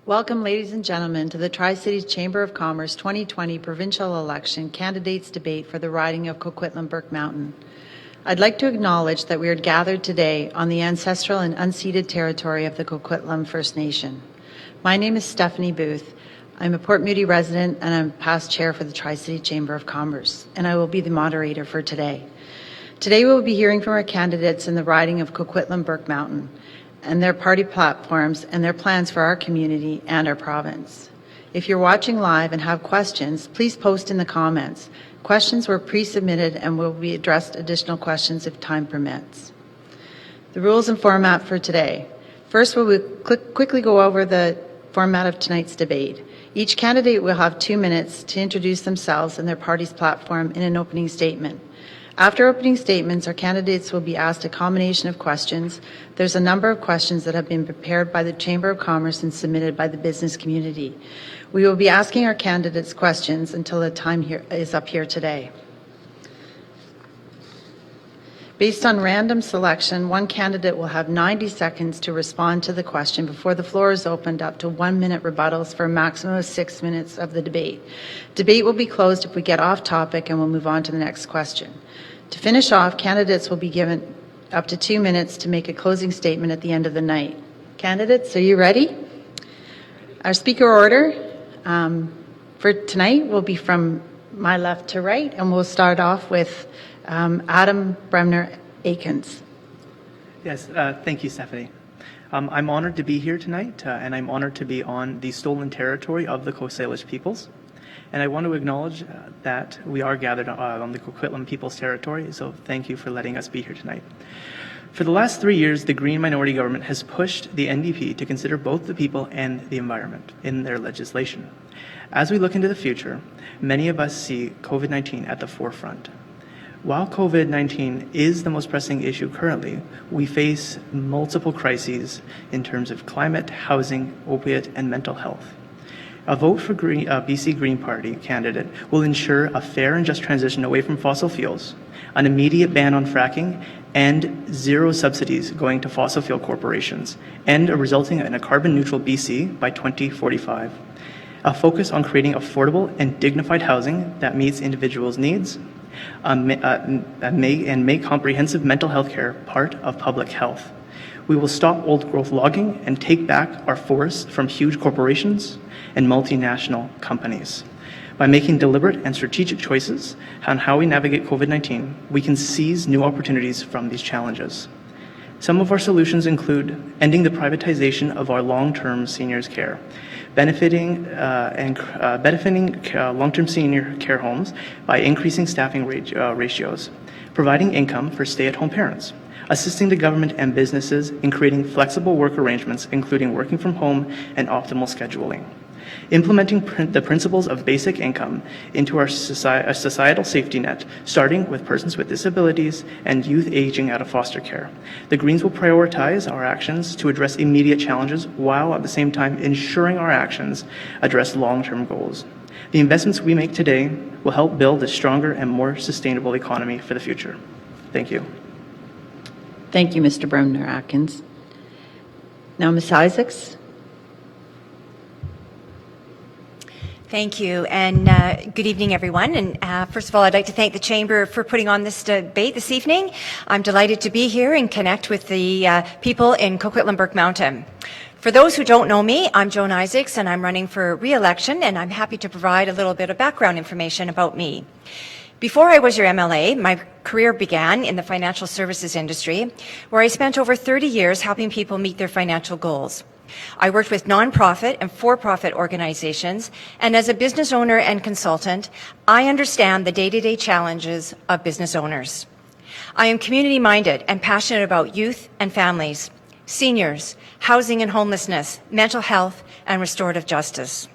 Welcome, ladies and gentlemen, to the Tri-Cities Chamber of Commerce 2020 provincial election candidates debate for the riding of Coquitlam Burke Mountain. I'd like to acknowledge that we are gathered today on the ancestral and unceded territory of the Coquitlam First Nation. My name is Stephanie Booth. I'm a Port Moody resident and I'm past chair for the Tri-City Chamber of Commerce, and I will be the moderator for today. Today we will be hearing from our candidates in the riding of Coquitlam Burke Mountain and their party platforms and their plans for our community and our province. If you're watching live and have questions, please post in the comments. Questions were pre-submitted and will be addressed additional questions if time permits. The rules and format for today. First, we'll quickly go over the format of tonight's debate. Each candidate will have 2 minutes to introduce themselves and their party's platform in an opening statement. After opening statements, our candidates will be asked a combination of questions. There's a number of questions that have been prepared by the Chamber of Commerce and submitted by the business community. We will be asking our candidates questions until the time is up here today. Based on random selection, one candidate will have 90 seconds to respond to the question before the floor is opened up to 1-minute rebuttals for a maximum of 6 minutes of the debate. Debate will be closed if we get off topic and we'll move on to the next question. To finish off, candidates will be given up to 2 minutes to make a closing statement at the end of the night. Candidates, are you ready? Our speaker order for tonight will be from my left to right, and we'll start off with Adam Bremner Aikens. Yes, thank you, Stephanie. I'm honored to be here tonight, and I'm honored to be on the stolen territory of the Coast Salish peoples. And I want to acknowledge that we are gathered on the Coquitlam People's territory, so thank you for letting us be here tonight. For the last 3 years, the Green minority government has pushed the NDP to consider both the people and the environment in their legislation. As we look into the future, many of us see COVID-19 at the forefront. While COVID-19 is the most pressing issue currently, we face multiple crises in terms of climate, housing, opiate, and mental health. A vote for BC Green Party candidate will ensure a fair and just transition away from fossil fuels, an immediate ban on fracking, and zero subsidies going to fossil fuel corporations, and resulting in a carbon-neutral BC by 2045. A focus on creating affordable and dignified housing that meets individuals' needs, and make comprehensive mental health care part of public health. We will stop old-growth logging and take back our forests from huge corporations and multinational companies. By making deliberate and strategic choices on how we navigate COVID-19, we can seize new opportunities from these challenges. Some of our solutions include ending the privatization of our long-term seniors care, benefiting long-term senior care homes by increasing staffing ratios, providing income for stay-at-home parents, assisting the government and businesses in creating flexible work arrangements, including working from home and optimal scheduling, implementing the principles of basic income into our societal safety net, starting with persons with disabilities and youth aging out of foster care. The Greens will prioritize our actions to address immediate challenges while at the same time ensuring our actions address long-term goals. The investments we make today will help build a stronger and more sustainable economy for the future. Thank you. Thank you, Mr. Bremner Atkins. Now, Ms. Isaacs. Thank you, and good evening, everyone. And first of all, I'd like to thank the Chamber for putting on this debate this evening. I'm delighted to be here and connect with the people in Coquitlam Burke Mountain. For those who don't know me, I'm Joan Isaacs, and I'm running for re-election, and I'm happy to provide a little bit of background information about me. Before I was your MLA, my career began in the financial services industry, where I spent over 30 years helping people meet their financial goals. I worked with nonprofit and for-profit organizations, and as a business owner and consultant, I understand the day-to-day challenges of business owners. I am community-minded and passionate about youth and families, seniors, housing and homelessness, mental health, and restorative justice.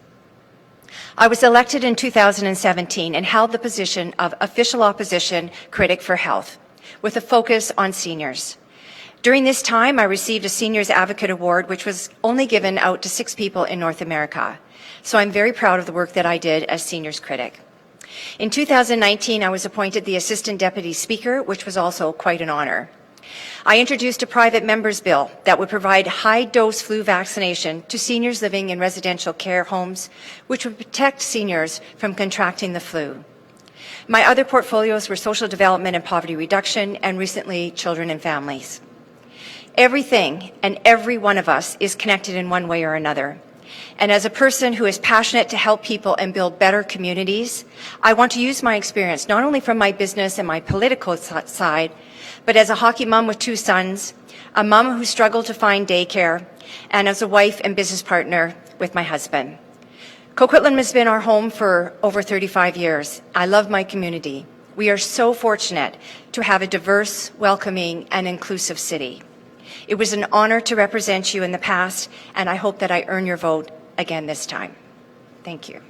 I was elected in 2017 and held the position of Official Opposition Critic for Health, with a focus on seniors. During this time, I received a Seniors Advocate Award, which was only given out to 6 people in North America. So I'm very proud of the work that I did as Seniors Critic. In 2019, I was appointed the Assistant Deputy Speaker, which was also quite an honor. I introduced a private member's bill that would provide high-dose flu vaccination to seniors living in residential care homes, which would protect seniors from contracting the flu. My other portfolios were social development and poverty reduction, and recently children and families. Everything and every one of us is connected in one way or another. And as a person who is passionate to help people and build better communities, I want to use my experience not only from my business and my political side, but as a hockey mom with 2 sons, a mom who struggled to find daycare, and as a wife and business partner with my husband. Coquitlam has been our home for over 35 years. I love my community. We are so fortunate to have a diverse, welcoming, and inclusive city. It was an honor to represent you in the past, and I hope that I earn your vote again this time. Thank you.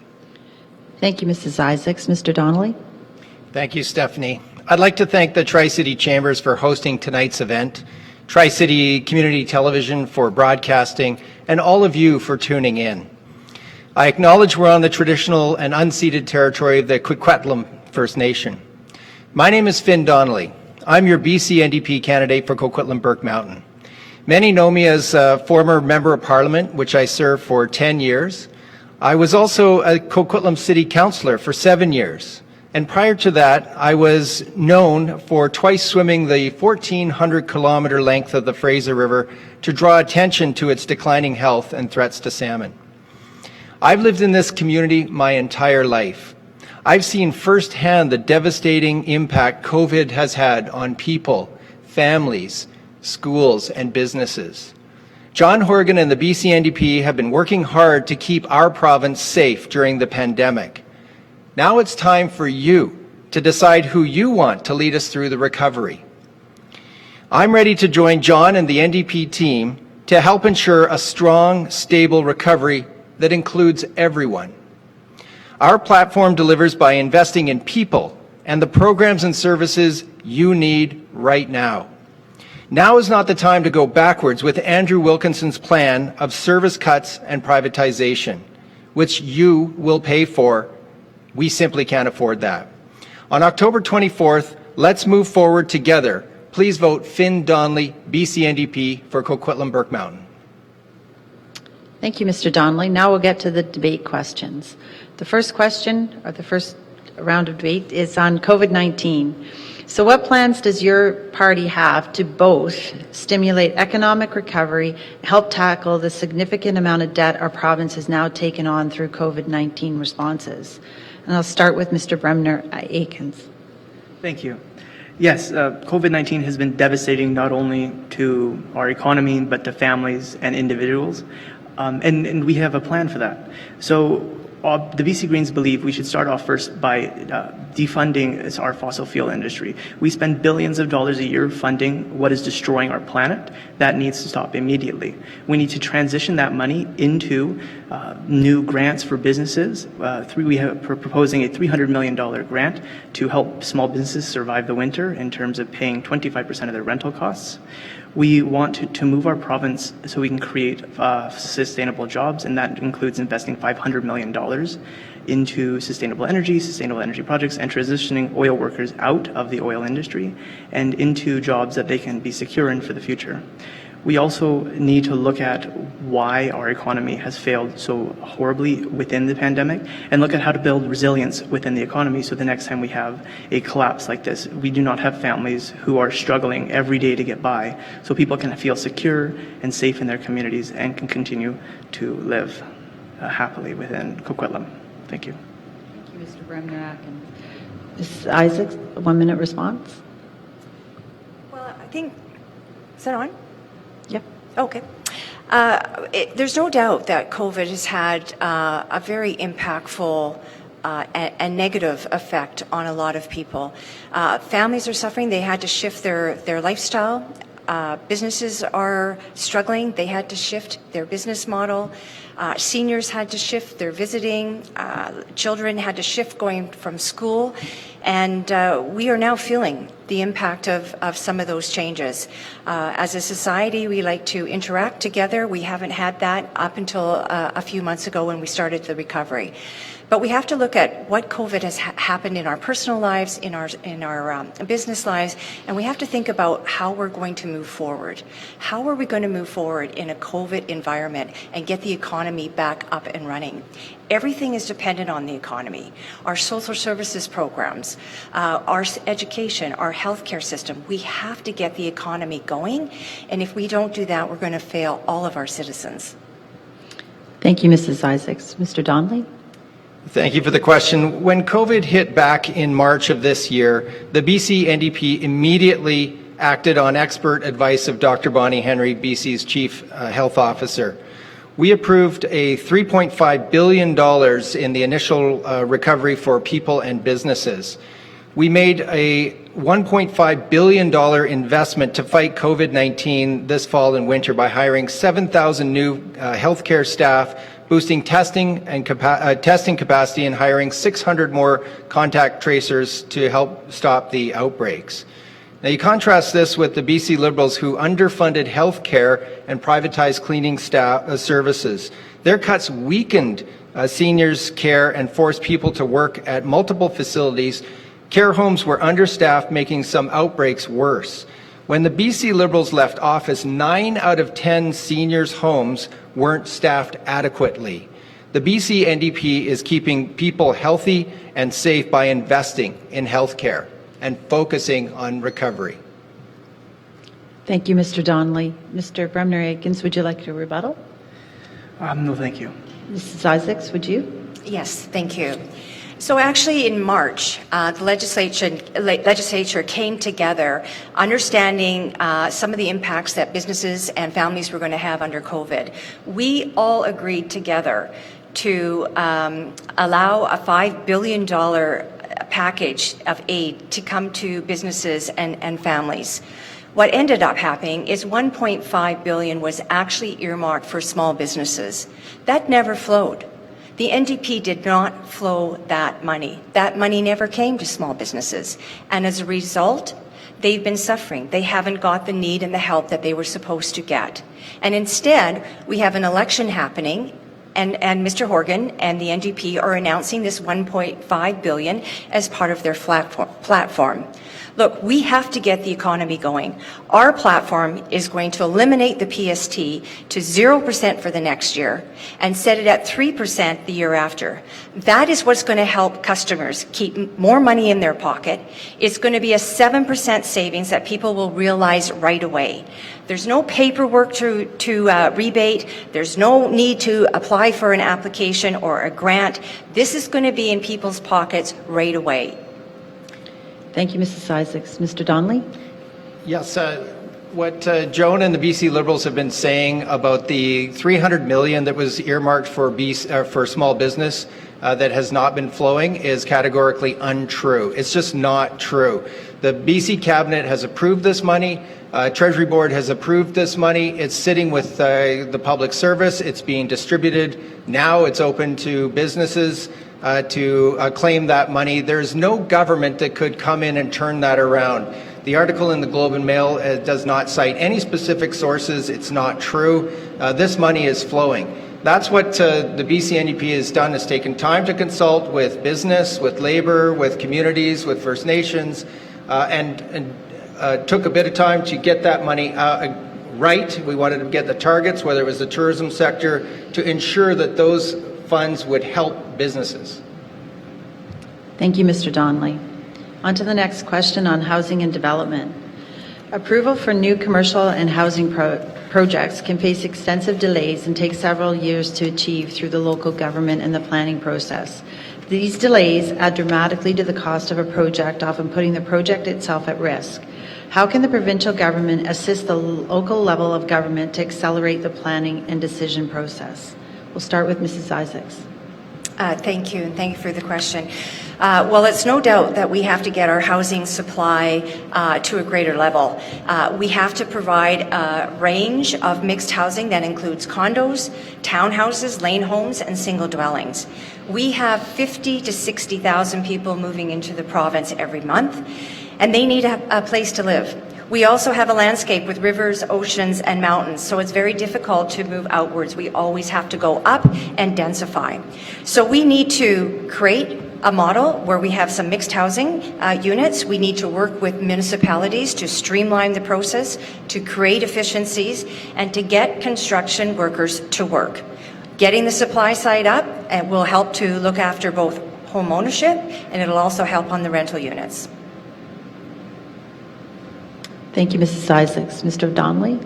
Thank you, Mrs. Isaacs. Mr. Donnelly? Thank you, Stephanie. I'd like to thank the Tri-City Chambers for hosting tonight's event, Tri-City Community Television for broadcasting, and all of you for tuning in. I acknowledge we're on the traditional and unceded territory of the Coquitlam First Nation. My name is Finn Donnelly. I'm your BC NDP candidate for Coquitlam Burke Mountain. Many know me as a former Member of Parliament, which I served for 10 years. I was also a Coquitlam City Councillor for 7 years. And prior to that, I was known for twice swimming the 1,400-kilometer length of the Fraser River to draw attention to its declining health and threats to salmon. I've lived in this community my entire life. I've seen firsthand the devastating impact COVID has had on people, families, schools, and businesses. John Horgan and the BC NDP have been working hard to keep our province safe during the pandemic. Now it's time for you to decide who you want to lead us through the recovery. I'm ready to join John and the NDP team to help ensure a strong, stable recovery that includes everyone. Our platform delivers by investing in people and the programs and services you need right now. Now is not the time to go backwards with Andrew Wilkinson's plan of service cuts and privatization, which you will pay for. We simply can't afford that. On October 24th, let's move forward together. Please vote Finn Donnelly, BC NDP, for Coquitlam Burke Mountain. Thank you, Mr. Donnelly. Now we'll get to the debate questions. The first question, or the first round of debate, is on COVID-19. So what plans does your party have to both stimulate economic recovery, help tackle the significant amount of debt our province has now taken on through COVID-19 responses? And I'll start with Mr. Bremner Aikens. Thank you. Yes, COVID-19 has been devastating not only to our economy, but to families and individuals. And we have a plan for that. So the BC Greens believe we should start off first by defunding our fossil fuel industry. We spend billions of dollars a year funding what is destroying our planet. That needs to stop immediately. We need to transition that money into new grants for businesses. We're proposing a $300 million grant to help small businesses survive the winter in terms of paying 25% of their rental costs. We want to move our province so we can create sustainable jobs, and that includes investing $500 million into sustainable energy projects, and transitioning oil workers out of the oil industry and into jobs that they can be secure in for the future. We also need to look at why our economy has failed so horribly within the pandemic and look at how to build resilience within the economy so the next time we have a collapse like this, we do not have families who are struggling every day to get by, so people can feel secure and safe in their communities and can continue to live happily within Coquitlam. Thank you. Thank you, Mr. Bremner Aikens. Ms. Isaacs, a 1-minute response. Well, I think, is that on? Yep. Okay. There's no doubt that COVID has had a very impactful and negative effect on a lot of people. Families are suffering. They had to shift their lifestyle. Businesses are struggling. They had to shift their business model. Seniors had to shift their visiting. Children had to shift going from school. And we are now feeling the impact of some of those changes. As a society, we like to interact together. We haven't had that up until a few months ago when we started the recovery. But we have to look at what COVID has happened in our personal lives, in our business lives, and we have to think about how we're going to move forward. How are we going to move forward in a COVID environment and get the economy back up and running? Everything is dependent on the economy. Our social services programs, our education, our healthcare system. We have to get the economy going, and if we don't do that, we're going to fail all of our citizens. Thank you, Mrs. Isaacs. Mr. Donnelly? Thank you for the question. When COVID hit back in March of this year, the BC NDP immediately acted on expert advice of Dr. Bonnie Henry, BC's Chief Health Officer. We approved a $3.5 billion in the initial recovery for people and businesses. We made a $1.5 billion investment to fight COVID-19 this fall and winter by hiring 7,000 new healthcare staff, boosting testing capacity, and hiring 600 more contact tracers to help stop the outbreaks. Now you contrast this with the BC Liberals who underfunded healthcare and privatized cleaning services. Their cuts weakened seniors' care and forced people to work at multiple facilities. Care homes were understaffed, making some outbreaks worse. When the BC Liberals left office, 9 out of 10 seniors' homes weren't staffed adequately. The BC NDP is keeping people healthy and safe by investing in healthcare and focusing on recovery. Thank you, Mr. Donnelly. Mr. Bremner-Aikens, would you like to rebuttal? No, thank you. Mrs. Isaacs, would you? Yes, thank you. So actually in March, the legislature came together understanding some of the impacts that businesses and families were going to have under COVID. We all agreed together to allow a $5 billion package of aid to come to businesses and families. What ended up happening is $1.5 billion was actually earmarked for small businesses. That never flowed. The NDP did not flow that money. That money never came to small businesses. And as a result, they've been suffering. They haven't got the need and the help that they were supposed to get. And instead, we have an election happening, and Mr. Horgan and the NDP are announcing this $1.5 billion as part of their platform. Look, we have to get the economy going. Our platform is going to eliminate the PST to 0% for the next year and set it at 3% the year after. That is what's going to help customers keep more money in their pocket. It's going to be a 7% savings that people will realize right away. There's no paperwork to rebate. There's no need to apply for an application or a grant. This is going to be in people's pockets right away. Thank you, Mrs. Isaacs. Mr. Donnelly? Yes, what Joan and the BC Liberals have been saying about the $300 million that was earmarked for small business that has not been flowing is categorically untrue. It's just not true. The BC Cabinet has approved this money. Treasury Board has approved this money. It's sitting with the public service. It's being distributed. Now it's open to businesses to claim that money. There's no government that could come in and turn that around. The article in the Globe and Mail does not cite any specific sources. It's not true. This money is flowing. That's what the BC NDP has done, is taken time to consult with business, with labor, with communities, with First Nations, and took a bit of time to get that money right. We wanted to get the targets, whether it was the tourism sector, to ensure that those funds would help businesses. Thank you, Mr. Donnelly. On to the next question on housing and development. Approval for new commercial and housing projects can face extensive delays and take several years to achieve through the local government and the planning process. These delays add dramatically to the cost of a project, often putting the project itself at risk. How can the provincial government assist the local level of government to accelerate the planning and decision process? We'll start with Mrs. Isaacs. Thank you, and thank you for the question. Well, it's no doubt that we have to get our housing supply to a greater level. We have to provide a range of mixed housing that includes condos, townhouses, lane homes, and single dwellings. We have 50 to 60,000 people moving into the province every month, and they need a place to live. We also have a landscape with rivers, oceans, and mountains, so it's very difficult to move outwards. We always have to go up and densify. So we need to create a model where we have some mixed housing units. We need to work with municipalities to streamline the process, to create efficiencies, and to get construction workers to work. Getting the supply side up will help to look after both home ownership, and it'll also help on the rental units. Thank you, Mrs. Isaacs. Mr. Donnelly?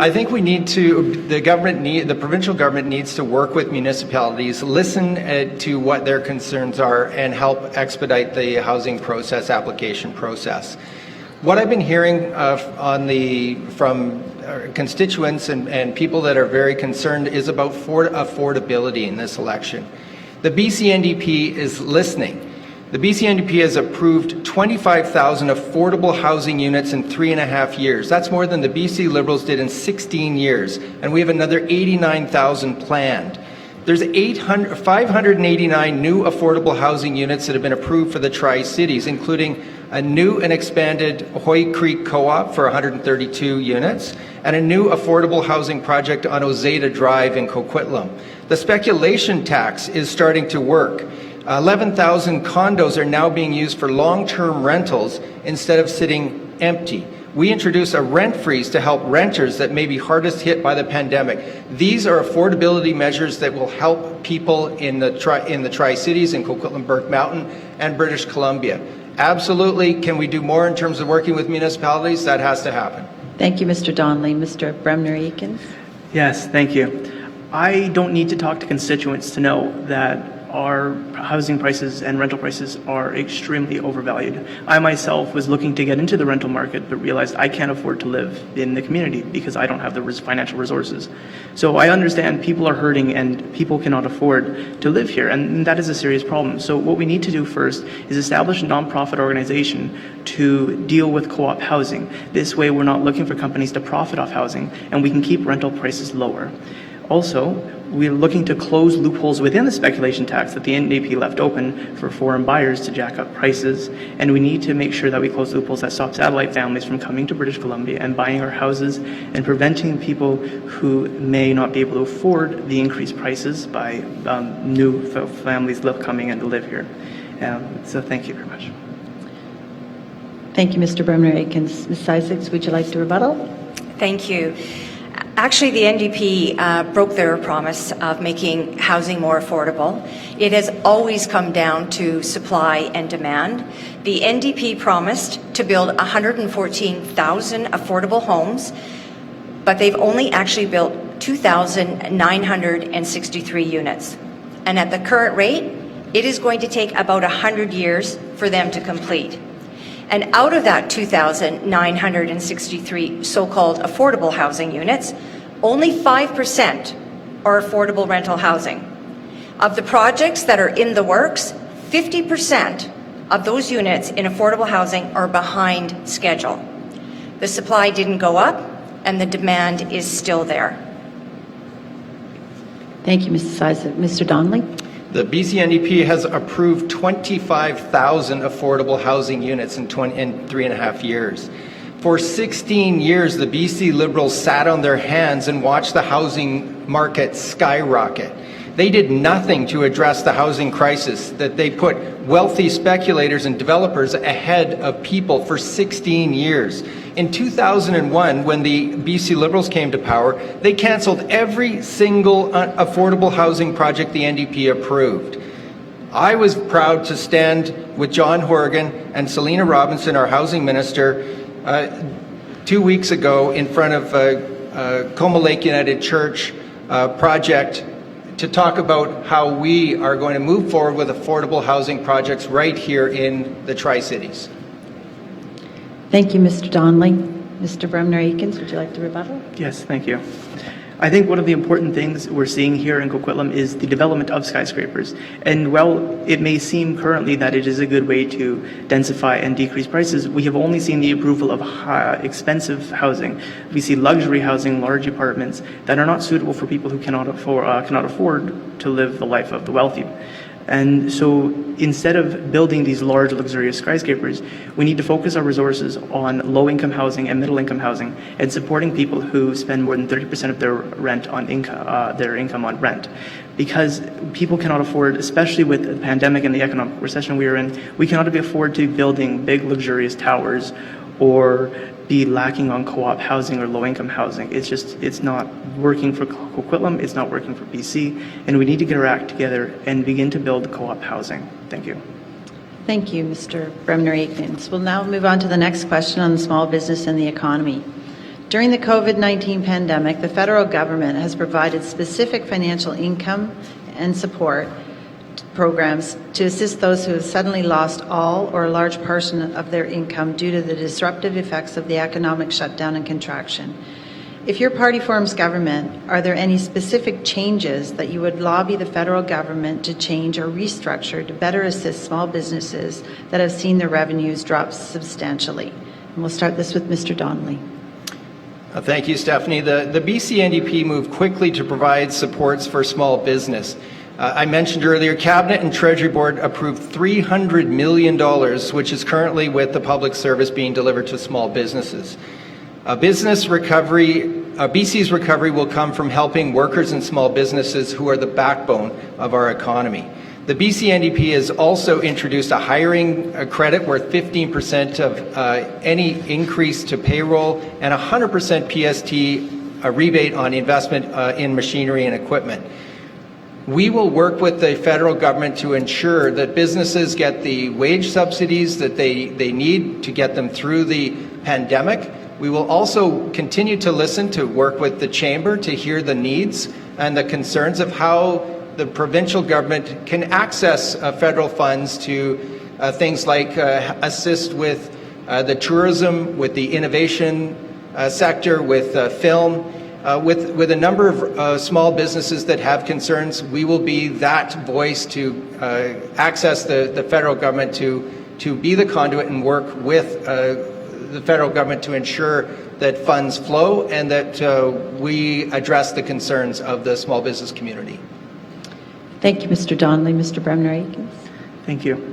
I think we need to, the provincial government needs to work with municipalities, listen to what their concerns are, and help expedite the housing process, application process. What I've been hearing from constituents and people that are very concerned is about affordability in this election. The BC NDP is listening. The BC NDP has approved 25,000 affordable housing units in 3.5 years. That's more than the BC Liberals did in 16 years, and we have another 89,000 planned. There's 589 new affordable housing units that have been approved for the Tri-Cities, including a new and expanded Hoy Creek Co-op for 132 units, and a new affordable housing project on Ozeta Drive in Coquitlam. The speculation tax is starting to work. 11,000 condos are now being used for long-term rentals instead of sitting empty. We introduce a rent freeze to help renters that may be hardest hit by the pandemic. These are affordability measures that will help people in the Tri-Cities, in Coquitlam, Burke Mountain, and British Columbia. Absolutely. Can we do more in terms of working with municipalities? That has to happen. Thank you, Mr. Donnelly. Mr. Bremner-Eakins? Yes, thank you. I don't need to talk to constituents to know that our housing prices and rental prices are extremely overvalued. I myself was looking to get into the rental market, but realized I can't afford to live in the community because I don't have the financial resources. So I understand people are hurting and people cannot afford to live here, and that is a serious problem. So what we need to do first is establish a nonprofit organization to deal with co-op housing. This way we're not looking for companies to profit off housing, and we can keep rental prices lower. Also, we're looking to close loopholes within the speculation tax that the NDP left open for foreign buyers to jack up prices, and we need to make sure that we close loopholes that stop satellite families from coming to British Columbia and buying our houses and preventing people who may not be able to afford the increased prices by new families coming in to live here. So thank you very much. Thank you, Mr. Bremner-Eakins. Ms. Isaacs, would you like to rebuttal? Thank you. Actually, the NDP broke their promise of making housing more affordable. It has always come down to supply and demand. The NDP promised to build 114,000 affordable homes, but they've only actually built 2,963 units. And at the current rate, it is going to take about 100 years for them to complete. And out of that 2,963 so-called affordable housing units, only 5% are affordable rental housing. Of the projects that are in the works, 50% of those units in affordable housing are behind schedule. The supply didn't go up, and the demand is still there. Thank you, Mrs. Isaacs. Mr. Donnelly? The BC NDP has approved 25,000 affordable housing units in 3.5 years. For 16 years, the BC Liberals sat on their hands and watched the housing market skyrocket. They did nothing to address the housing crisis, that they put wealthy speculators and developers ahead of people for 16 years. In 2001, when the BC Liberals came to power, they cancelled every single affordable housing project the NDP approved. I was proud to stand with John Horgan and Selina Robinson, our housing minister, 2 weeks ago in front of Coma Lake United Church project to talk about how we are going to move forward with affordable housing projects right here in the Tri-Cities. Thank you, Mr. Donnelly. Mr. Bremner-Eakins, would you like to rebuttal? Yes, thank you. I think one of the important things we're seeing here in Coquitlam is the development of skyscrapers. And while it may seem currently that it is a good way to densify and decrease prices, we have only seen the approval of expensive housing. We see luxury housing, large apartments that are not suitable for people who cannot afford to live the life of the wealthy. And so instead of building these large luxurious skyscrapers, we need to focus our resources on low-income housing and middle-income housing and supporting people who spend more than 30% of their income on rent. Because people cannot afford, especially with the pandemic and the economic recession we are in, we cannot afford to be building big luxurious towers or be lacking on co-op housing or low-income housing. It's not working for Coquitlam, it's not working for BC, and we need to get our act together and begin to build co-op housing. Thank you. Thank you, Mr. Bremner-Aikens. We'll now move on to the next question on the small business and the economy. During the COVID-19 pandemic, the federal government has provided specific financial income and support programs to assist those who have suddenly lost all or a large portion of their income due to the disruptive effects of the economic shutdown and contraction. If your party forms government, are there any specific changes that you would lobby the federal government to change or restructure to better assist small businesses that have seen their revenues drop substantially? And we'll start this with Mr. Donnelly. Thank you, Stephanie. The BC NDP moved quickly to provide supports for small business. I mentioned earlier, Cabinet and Treasury Board approved $300 million, which is currently with the public service being delivered to small businesses. BC's recovery will come from helping workers and small businesses who are the backbone of our economy. The BC NDP has also introduced a hiring credit worth 15% of any increase to payroll and 100% PST rebate on investment in machinery and equipment. We will work with the federal government to ensure that businesses get the wage subsidies that they need to get them through the pandemic. We will also continue to listen, to work with the Chamber to hear the needs and the concerns of how the provincial government can access federal funds to things like assist with the tourism, with the innovation sector, with film. With a number of small businesses that have concerns, we will be that voice to access the federal government to be the conduit and work with the federal government to ensure that funds flow and that we address the concerns of the small business community. Thank you, Mr. Donnelly. Mr. Bremner-Aikens. Thank you.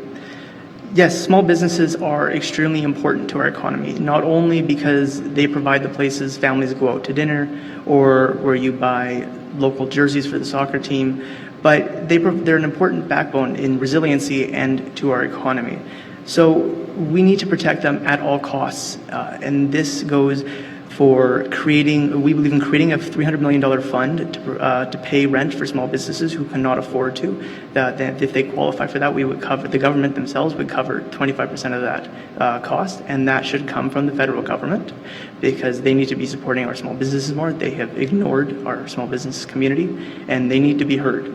Yes, small businesses are extremely important to our economy, not only because they provide the places families go out to dinner or where you buy local jerseys for the soccer team, but they're an important backbone in resiliency and to our economy. So we need to protect them at all costs, and this goes for we believe in creating a $300 million fund to pay rent for small businesses who cannot afford to. That if they qualify for that, the government themselves would cover 25% of that cost, and that should come from the federal government because they need to be supporting our small businesses more. They have ignored our small business community, and they need to be heard.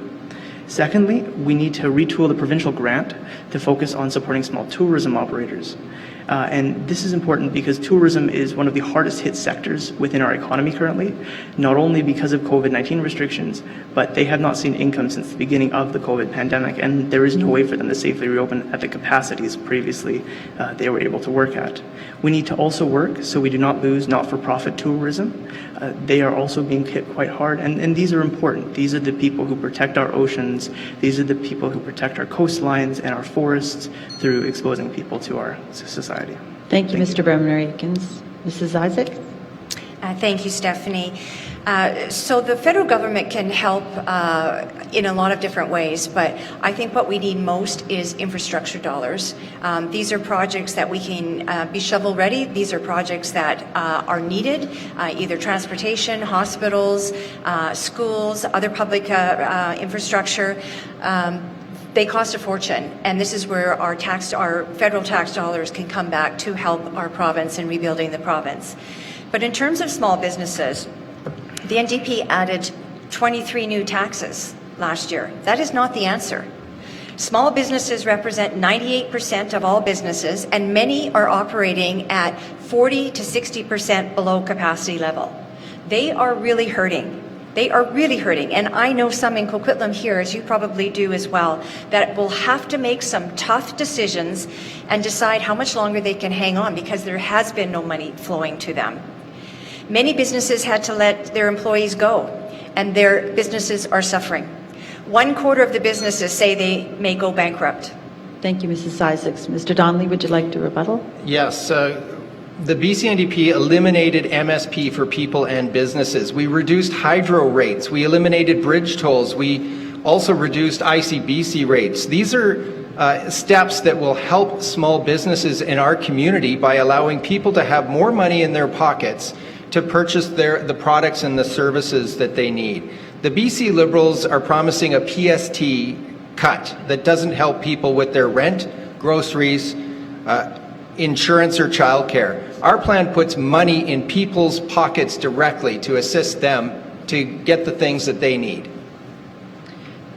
Secondly, we need to retool the provincial grant to focus on supporting small tourism operators. And this is important because tourism is one of the hardest hit sectors within our economy currently, not only because of COVID-19 restrictions, but they have not seen income since the beginning of the COVID pandemic, and there is no way for them to safely reopen at the capacities previously they were able to work at. We need to also work so we do not lose not-for-profit tourism. They are also being hit quite hard, and these are important. These are the people who protect our oceans. These are the people who protect our coastlines and our forests through exposing people to our society. Thank you, Mr. Bremner-Aikens. Mrs. Isaac? Thank you, Stephanie. So the federal government can help in a lot of different ways, but I think what we need most is infrastructure dollars. These are projects that we can be shovel-ready. These are projects that are needed, either transportation, hospitals, schools, other public infrastructure. They cost a fortune, and this is where our federal tax dollars can come back to help our province in rebuilding the province. But in terms of small businesses, the NDP added 23 new taxes last year. That is not the answer. Small businesses represent 98% of all businesses, and many are operating at 40 to 60% below capacity level. They are really hurting. They are really hurting. And I know some in Coquitlam here, as you probably do as well, that will have to make some tough decisions and decide how much longer they can hang on because there has been no money flowing to them. Many businesses had to let their employees go, and their businesses are suffering. 1/4 of the businesses say they may go bankrupt. Thank you, Mrs. Isaacs. Mr. Donnelly, would you like to rebuttal? Yes, the BCNDP eliminated MSP for people and businesses. We reduced hydro rates. We eliminated bridge tolls. We also reduced ICBC rates. These are steps that will help small businesses in our community by allowing people to have more money in their pockets to purchase the products and the services that they need. The BC Liberals are promising a PST cut that doesn't help people with their rent, groceries, insurance or childcare. Our plan puts money in people's pockets directly to assist them to get the things that they need.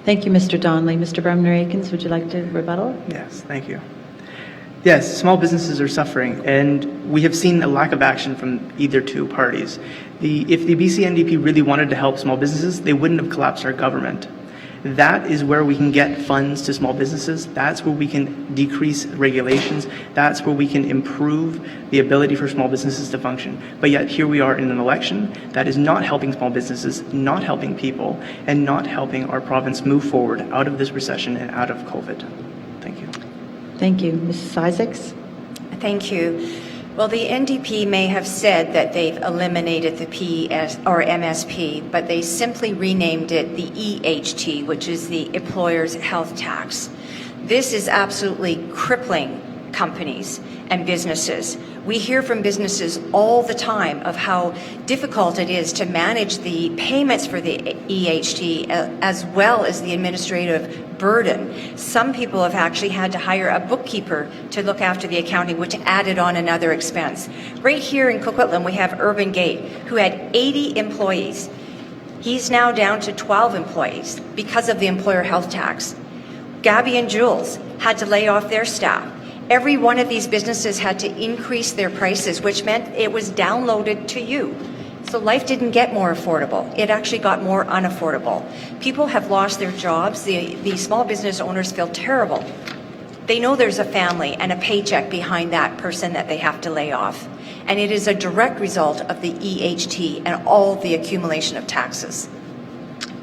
Thank you, Mr. Donnelly. Mr. Bremner-Akins, would you like to rebuttal? Yes, thank you. Yes, small businesses are suffering, and we have seen a lack of action from either two parties. If the BC-NDP really wanted to help small businesses, they wouldn't have collapsed our government. That is where we can get funds to small businesses. That's where we can decrease regulations. That's where we can improve the ability for small businesses to function. But yet here we are in an election that is not helping small businesses, not helping people, and not helping our province move forward out of this recession and out of COVID. Thank you. Thank you. Mrs. Isaacs? Thank you. Well, the NDP may have said that they've eliminated the MSP, but they simply renamed it the EHT, which is the Employer's Health Tax. This is absolutely crippling companies and businesses. We hear from businesses all the time of how difficult it is to manage the payments for the EHT as well as the administrative burden. Some people have actually had to hire a bookkeeper to look after the accounting, which added on another expense. Right here in Coquitlam, we have Urban Gate, who had 80 employees. He's now down to 12 employees because of the employer health tax. Gabby and Jules had to lay off their staff. Every one of these businesses had to increase their prices, which meant it was downloaded to you. So life didn't get more affordable. It actually got more unaffordable. People have lost their jobs. The small business owners feel terrible. They know there's a family and a paycheck behind that person that they have to lay off. And it is a direct result of the EHT and all the accumulation of taxes.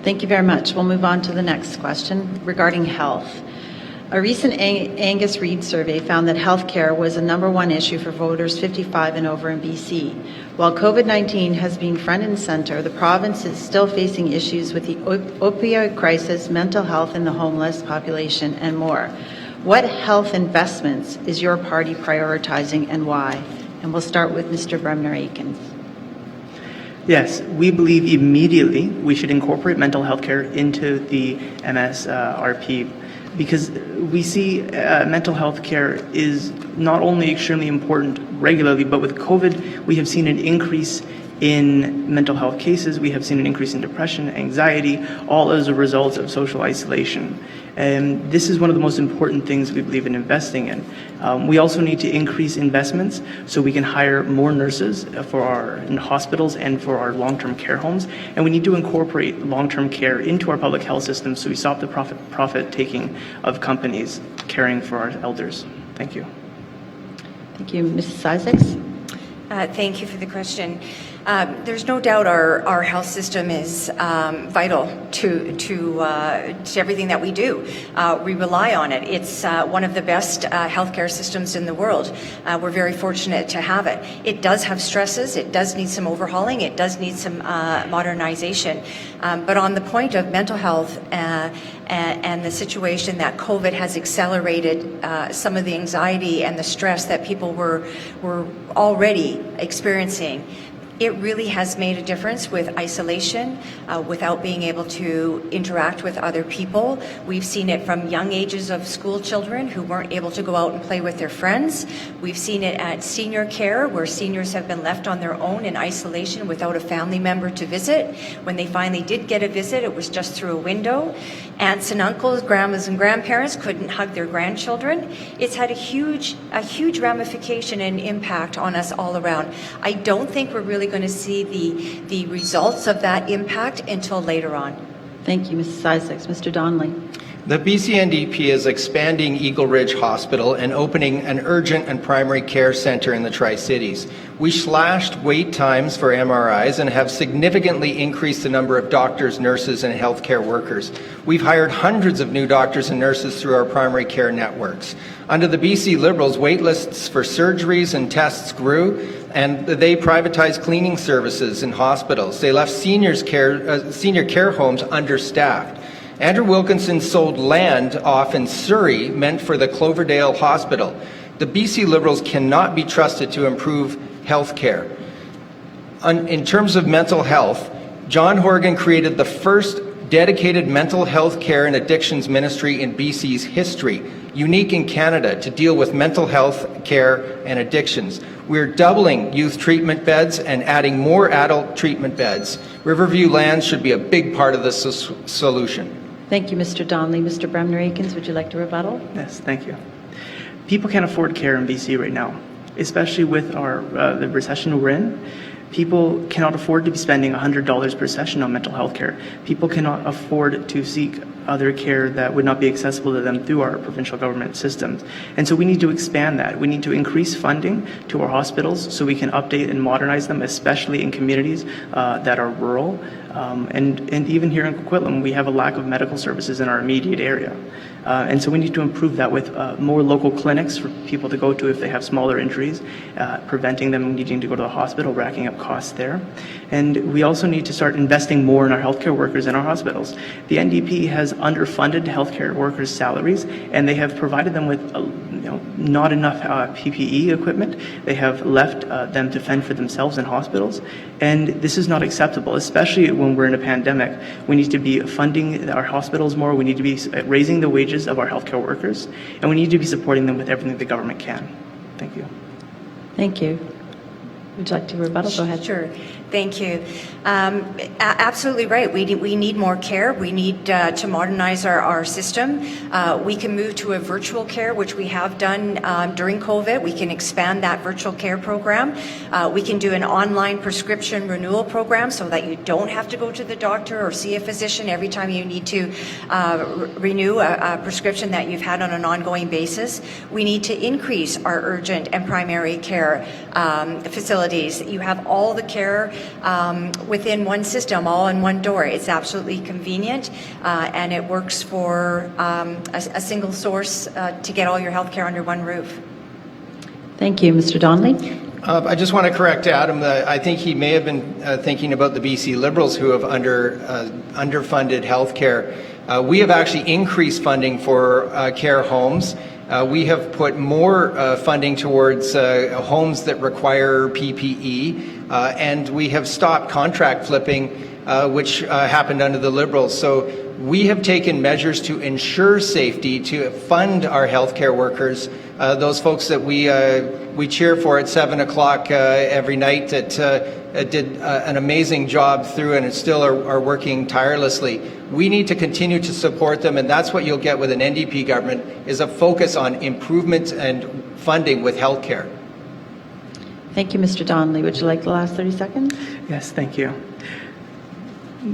Thank you very much. We'll move on to the next question regarding health. A recent Angus Reid survey found that health care was a #1 issue for voters 55 and over in BC. While COVID-19 has been front and center, the province is still facing issues with the opioid crisis, mental health in the homeless population, and more. What health investments is your party prioritizing and why? And we'll start with Mr. Bremner-Akins. Yes, we believe immediately we should incorporate mental health care into the MSRP, because we see mental health care is not only extremely important regularly, but with COVID, we have seen an increase in mental health cases. We have seen an increase in depression, anxiety, all as a result of social isolation. And this is one of the most important things we believe in investing in. We also need to increase investments so we can hire more nurses in hospitals and for our long-term care homes. And we need to incorporate long-term care into our public health system so we stop the profit-taking of companies caring for our elders. Thank you. Thank you. Mrs. Isaacs? Thank you for the question. There's no doubt our health system is vital to everything that we do. We rely on it. It's one of the best healthcare systems in the world. We're very fortunate to have it. It does have stresses. It does need some overhauling. It does need some modernization. But on the point of mental health and the situation that COVID has accelerated some of the anxiety and the stress that people were already experiencing, it really has made a difference with isolation, without being able to interact with other people. We've seen it from young ages of school children who weren't able to go out and play with their friends. We've seen it at senior care, where seniors have been left on their own in isolation without a family member to visit. When they finally did get a visit, it was just through a window. Aunts and uncles, grandmas and grandparents couldn't hug their grandchildren. It's had a huge ramification and impact on us all around. I don't think we're really really going to see the results of that impact until later on. Thank you, Mrs. Isaacs. Mr. Donnelly. The BCNDP is expanding Eagle Ridge Hospital and opening an urgent and primary care centre in the Tri-Cities. We slashed wait times for MRIs and have significantly increased the number of doctors, nurses, and healthcare workers. We've hired hundreds of new doctors and nurses through our primary care networks. Under the BC Liberals, wait lists for surgeries and tests grew, and they privatized cleaning services in hospitals. They left senior care homes understaffed. Andrew Wilkinson sold land off in Surrey meant for the Cloverdale Hospital. The BC Liberals cannot be trusted to improve health care. In terms of mental health, John Horgan created the first dedicated mental health care and addictions ministry in BC's history, unique in Canada to deal with mental health care and addictions. We're doubling youth treatment beds and adding more adult treatment beds. Riverview Lands should be a big part of the solution. Thank you, Mr. Donnelly. Mr. Bremner-Akins, would you like to rebuttal? Yes, thank you. People can't afford care in BC right now, especially with the recession we're in. People cannot afford to be spending $100 per session on mental health care. People cannot afford to seek other care that would not be accessible to them through our provincial government systems. And so we need to expand that. We need to increase funding to our hospitals so we can update and modernize them, especially in communities that are rural. And even here in Coquitlam, we have a lack of medical services in our immediate area. And so we need to improve that with more local clinics for people to go to if they have smaller injuries, preventing them needing to go to the hospital, racking up costs there. And we also need to start investing more in our healthcare workers in our hospitals. The NDP has underfunded healthcare workers' salaries, and they have provided them with not enough PPE equipment. They have left them to fend for themselves in hospitals, and this is not acceptable, especially when we're in a pandemic. We need to be funding our hospitals more. We need to be raising the wages of our healthcare workers, and we need to be supporting them with everything the government can. Thank you. Thank you. Would you like to rebuttal? Go ahead. Sure. Thank you. Absolutely right. We need more care. We need to modernize our system. We can move to a virtual care, which we have done during COVID. We can expand that virtual care program. We can do an online prescription renewal program so that you don't have to go to the doctor or see a physician every time you need to renew a prescription that you've had on an ongoing basis. We need to increase our urgent and primary care facilities. You have all the care within one system, all in one door. It's absolutely convenient, and it works for a single source to get all your health care under one roof. Thank you. Mr. Donnelly? I just want to correct Adam. I think he may have been thinking about the BC Liberals who have underfunded health care. We have actually increased funding for care homes. We have put more funding towards homes that require PPE, and we have stopped contract flipping, which happened under the Liberals. So we have taken measures to ensure safety, to fund our healthcare workers, those folks that we cheer for at 7 o'clock every night that did an amazing job through and still are working tirelessly. We need to continue to support them, and that's what you'll get with an NDP government, is a focus on improvement and funding with healthcare. Thank you, Mr. Donnelly. Would you like the last 30 seconds? Yes, thank you.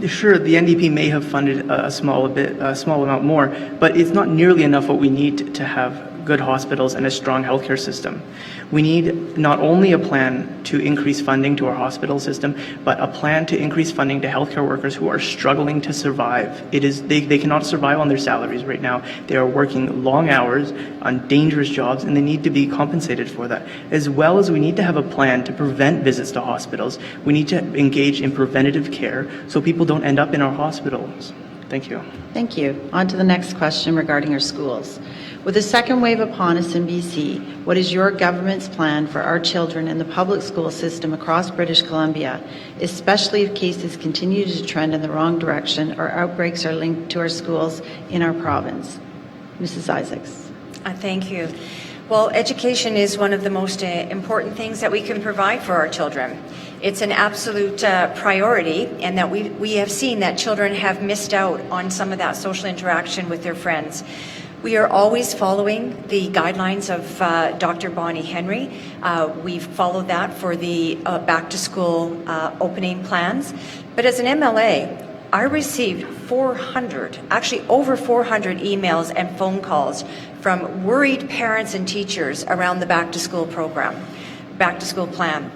Sure, the NDP may have funded a small amount more, but it's not nearly enough what we need to have good hospitals and a strong healthcare system. We need not only a plan to increase funding to our hospital system, but a plan to increase funding to healthcare workers who are struggling to survive. They cannot survive on their salaries right now. They are working long hours on dangerous jobs, and they need to be compensated for that. As well as we need to have a plan to prevent visits to hospitals. We need to engage in preventative care so people don't end up in our hospitals. Thank you. Thank you. On to the next question regarding our schools. With the second wave upon us in BC, what is your government's plan for our children in the public school system across British Columbia, especially if cases continue to trend in the wrong direction or outbreaks are linked to our schools in our province? Mrs. Isaacs. Thank you. Well, education is one of the most important things that we can provide for our children. It's an absolute priority, and that we have seen that children have missed out on some of that social interaction with their friends. We are always following the guidelines of Dr. Bonnie Henry. We follow that for the back-to-school opening plans. But as an MLA, I received 400, actually over 400 emails and phone calls from worried parents and teachers around the back-to-school program, back-to-school plan.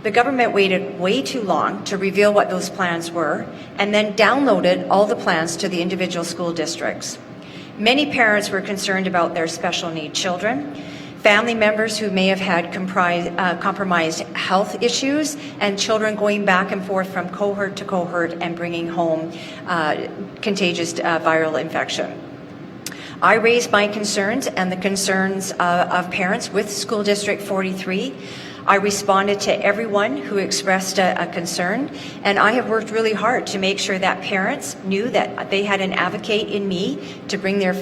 The government waited way too long to reveal what those plans were and then downloaded all the plans to the individual school districts. Many parents were concerned about their special need children, family members who may have had compromised health issues, and children going back and forth from cohort to cohort and bringing home contagious viral infection. I raised my concerns and the concerns of parents with School District 43. I responded to everyone who expressed a concern, and I have worked really hard to make sure that parents knew that they had an advocate in me to bring their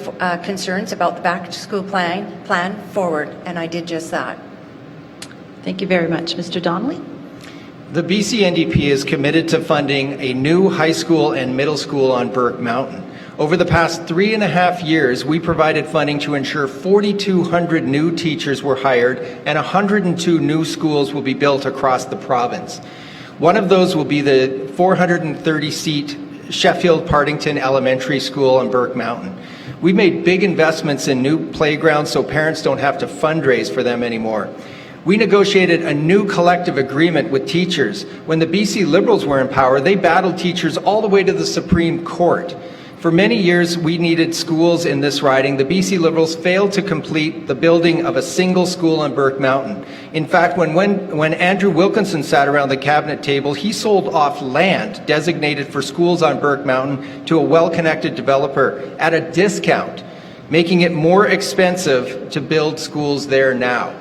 concerns about the back-to-school plan forward, and I did just that. Thank you very much. Mr. Donnelly? The BC NDP is committed to funding a new high school and middle school on Burke Mountain. Over the past 3.5 years, we provided funding to ensure 4,200 new teachers were hired and 102 new schools will be built across the province. One of those will be the 430-seat Sheffield Partington Elementary School on Burke Mountain. We made big investments in new playgrounds so parents don't have to fundraise for them anymore. We negotiated a new collective agreement with teachers. When the BC Liberals were in power, they battled teachers all the way to the Supreme Court. For many years, we needed schools in this riding. The BC Liberals failed to complete the building of a single school on Burke Mountain. In fact, when Andrew Wilkinson sat around the cabinet table, he sold off land designated for schools on Burke Mountain to a well-connected developer at a discount, making it more expensive to build schools there now.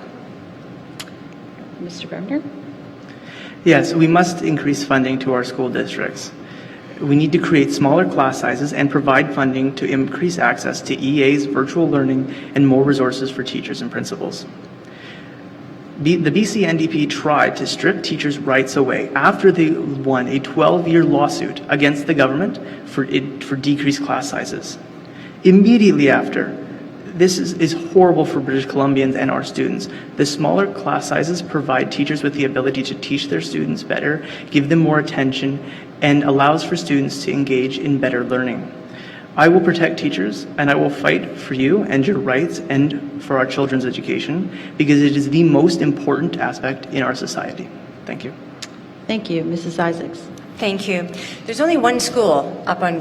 Mr. Bremner? Yes, we must increase funding to our school districts. We need to create smaller class sizes and provide funding to increase access to EAs, virtual learning, and more resources for teachers and principals. The BC NDP tried to strip teachers' rights away after they won a 12-year lawsuit against the government for decreased class sizes. Immediately after, this is horrible for British Columbians and our students. The smaller class sizes provide teachers with the ability to teach their students better, give them more attention, and allows for students to engage in better learning. I will protect teachers, and I will fight for you and your rights and for our children's education, because it is the most important aspect in our society. Thank you. Thank you. Mrs. Isaacs? Thank you. There's only one school up on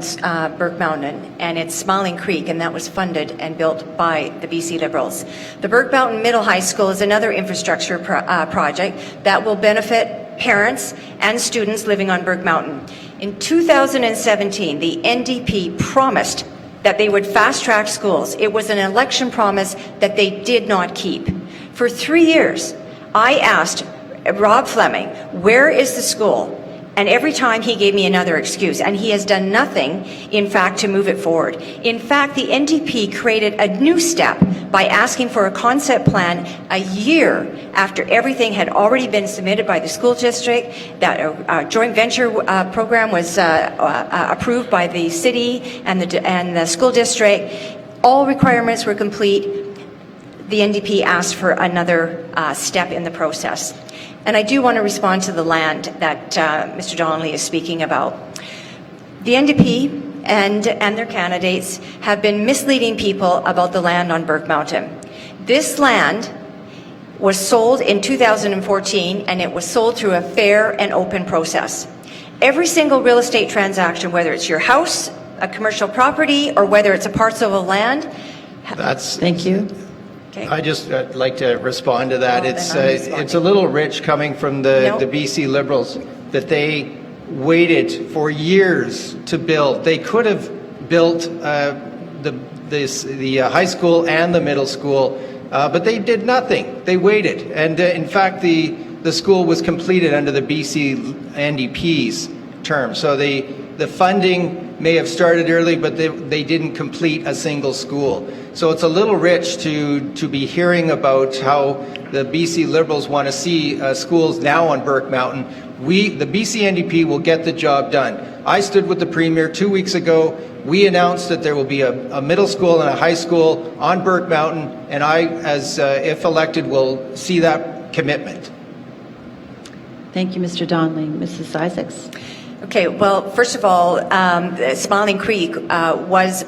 Burke Mountain, and it's Smiling Creek, and that was funded and built by the BC Liberals. The Burke Mountain Middle High School is another infrastructure project that will benefit parents and students living on Burke Mountain. In 2017, the NDP promised that they would fast-track schools. It was an election promise that they did not keep. For 3 years, I asked Rob Fleming, where is the school? And every time he gave me another excuse, and he has done nothing, in fact, to move it forward. In fact, the NDP created a new step by asking for a concept plan a year after everything had already been submitted by the school district, that a joint venture program was approved by the city and the school district. All requirements were complete. The NDP asked for another step in the process. And I do want to respond to the land that Mr. Donnelly is speaking about. The NDP and their candidates have been misleading people about the land on Burke Mountain. This land was sold in 2014, and it was sold through a fair and open process. Every single real estate transaction, whether it's your house, a commercial property, or whether it's a parcel of land. Thank you. Okay. I just like to respond to that. Well, It's a little rich coming from the BC Liberals that they waited for years to build. They could have built the high school and the middle school, but they did nothing. They waited, and in fact, the school was completed under the BC NDP's term. So the funding may have started early, but they didn't complete a single school. So it's a little rich to be hearing about how the BC Liberals want to see schools now on Burke Mountain The BC NDP will get the job done. I stood with the Premier 2 weeks ago. We announced that there will be a middle school and a high school on Burke Mountain, and I, if elected, will see that commitment. Thank you, Mr. Donnelly. Mrs. Isaacs. Okay, well, first of all, Smiling Creek was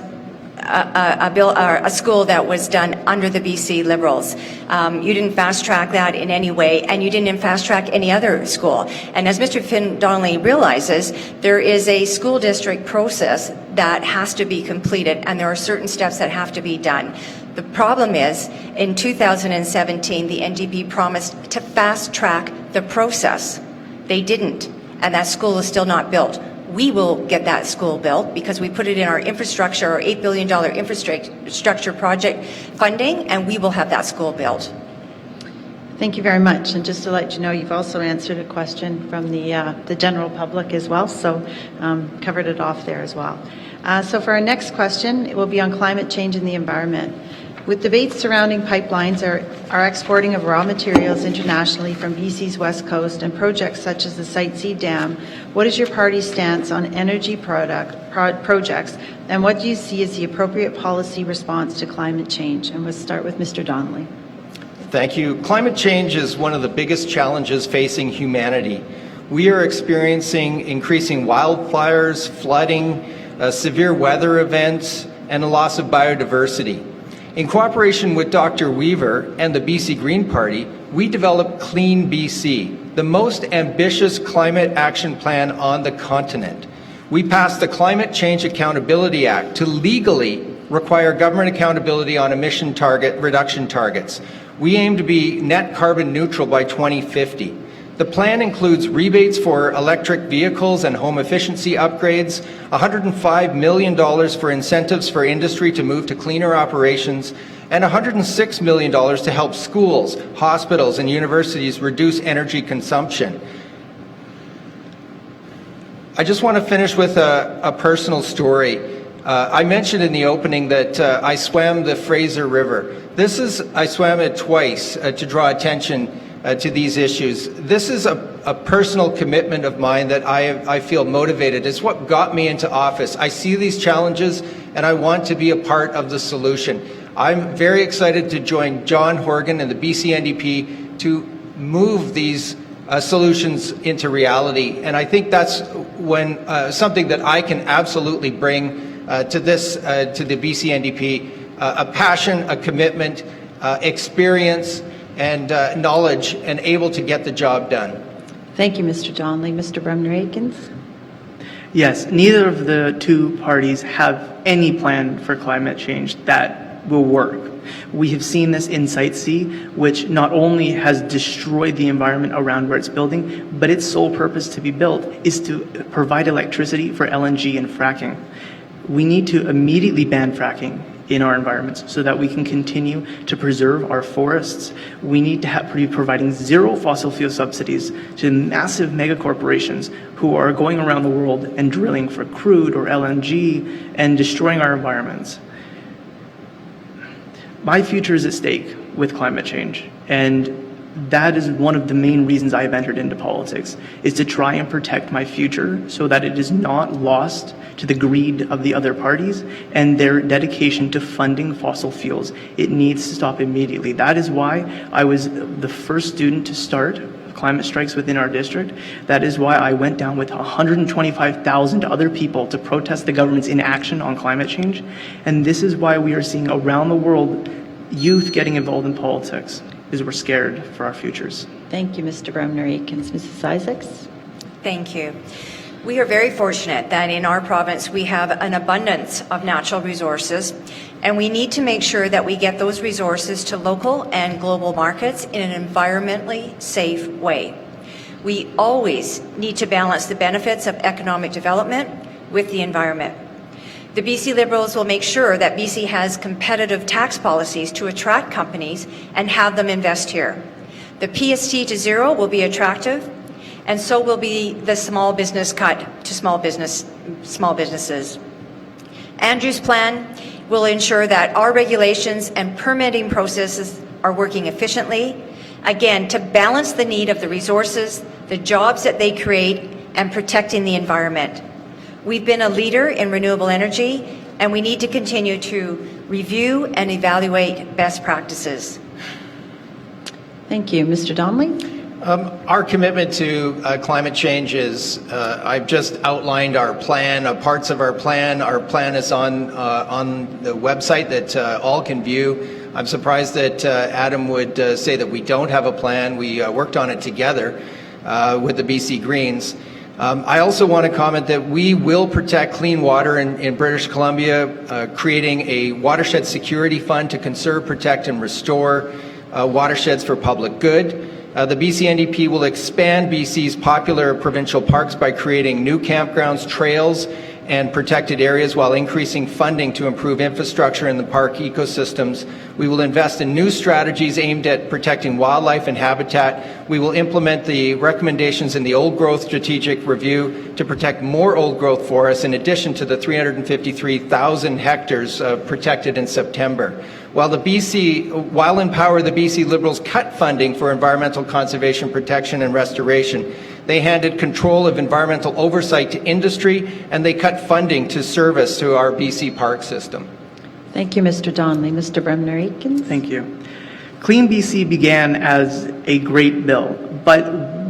a school that was done under the BC Liberals. You didn't fast track that in any way, and you didn't fast track any other school. And as Mr. Finn Donnelly realizes, there is a school district process that has to be completed, and there are certain steps that have to be done. The problem is, in 2017, the NDP promised to fast track the process. They didn't, and that school is still not built. We will get that school built because we put it in our infrastructure, our $8 billion infrastructure project funding, and we will have that school built. Thank you very much. And just to let you know, you've also answered a question from the general public as well, so covered it off there as well. So for our next question, it will be on climate change and the environment. With debates surrounding pipelines, our exporting of raw materials internationally from BC's west coast and projects such as the Site C Dam, what is your party's stance on energy projects, and what do you see as the appropriate policy response to climate change? And we'll start with Mr. Donnelly. Thank you. Climate change is one of the biggest challenges facing humanity. We are experiencing increasing wildfires, flooding, severe weather events, and a loss of biodiversity. In cooperation with Dr. Weaver and the BC Green Party, we developed Clean BC, the most ambitious climate action plan on the continent. We passed the Climate Change Accountability Act to legally require government accountability on emission reduction targets. We aim to be net carbon neutral by 2050. The plan includes rebates for electric vehicles and home efficiency upgrades, $105 million for incentives for industry to move to cleaner operations, and $106 million to help schools, hospitals, and universities reduce energy consumption. I just want to finish with a personal story. I mentioned in the opening that I swam the Fraser River. I swam it twice to draw attention to these issues. This is a personal commitment of mine that I feel motivated. It's what got me into office. I see these challenges and I want to be a part of the solution. I'm very excited to join John Horgan and the BC NDP to move these solutions into reality. And I think that's when something that I can absolutely bring to the BC NDP, a passion, a commitment, experience, and knowledge, and able to get the job done. Thank you, Mr. Donnelly. Mr. Bremner-Aikens? Yes, neither of the two parties have any plan for climate change that will work. We have seen this in Site C, which not only has destroyed the environment around where it's building, but its sole purpose to be built is to provide electricity for LNG and fracking. We need to immediately ban fracking in our environments so that we can continue to preserve our forests. We need to be providing zero fossil fuel subsidies to massive mega corporations who are going around the world and drilling for crude or LNG and destroying our environments. My future is at stake with climate change, and that is one of the main reasons I have entered into politics, is to try and protect my future so that it is not lost to the greed of the other parties and their dedication to funding fossil fuels. It needs to stop immediately. That is why I was the first student to start climate strikes within our district. That is why I went down with 125,000 other people to protest the government's inaction on climate change. And this is why we are seeing around the world youth getting involved in politics, because we're scared for our futures. Thank you, Mr. Bremner-Aikens. Mrs. Isaacs? Thank you. We are very fortunate that in our province we have an abundance of natural resources, and we need to make sure that we get those resources to local and global markets in an environmentally safe way. We always need to balance the benefits of economic development with the environment. The BC Liberals will make sure that BC has competitive tax policies to attract companies and have them invest here. The PST to zero will be attractive, and so will be the small business cut to small businesses. Andrew's plan will ensure that our regulations and permitting processes are working efficiently, again, to balance the need of the resources, the jobs that they create, and protecting the environment. We've been a leader in renewable energy, and we need to continue to review and evaluate best practices. Thank you. Mr. Donnelly? Our commitment to climate change is, I've just outlined our plan, parts of our plan. Our plan is on the website that all can view. I'm surprised that Adam would say that we don't have a plan. We worked on it together with the BC Greens. I also want to comment that we will protect clean water in British Columbia, creating a watershed security fund to conserve, protect, and restore watersheds for public good. The BC NDP will expand BC's popular provincial parks by creating new campgrounds, trails, and protected areas while increasing funding to improve infrastructure in the park ecosystems. We will invest in new strategies aimed at protecting wildlife and habitat. We will implement the recommendations in the Old Growth Strategic Review to protect more old growth forests in addition to the 353,000 hectares protected in September. While in power, the BC Liberals cut funding for environmental conservation, protection, and restoration. They handed control of environmental oversight to industry, and they cut funding to service to our BC park system. Thank you, Mr. Donnelly. Mr. Bremner-Atkins? Thank you. Clean BC began as a great bill, but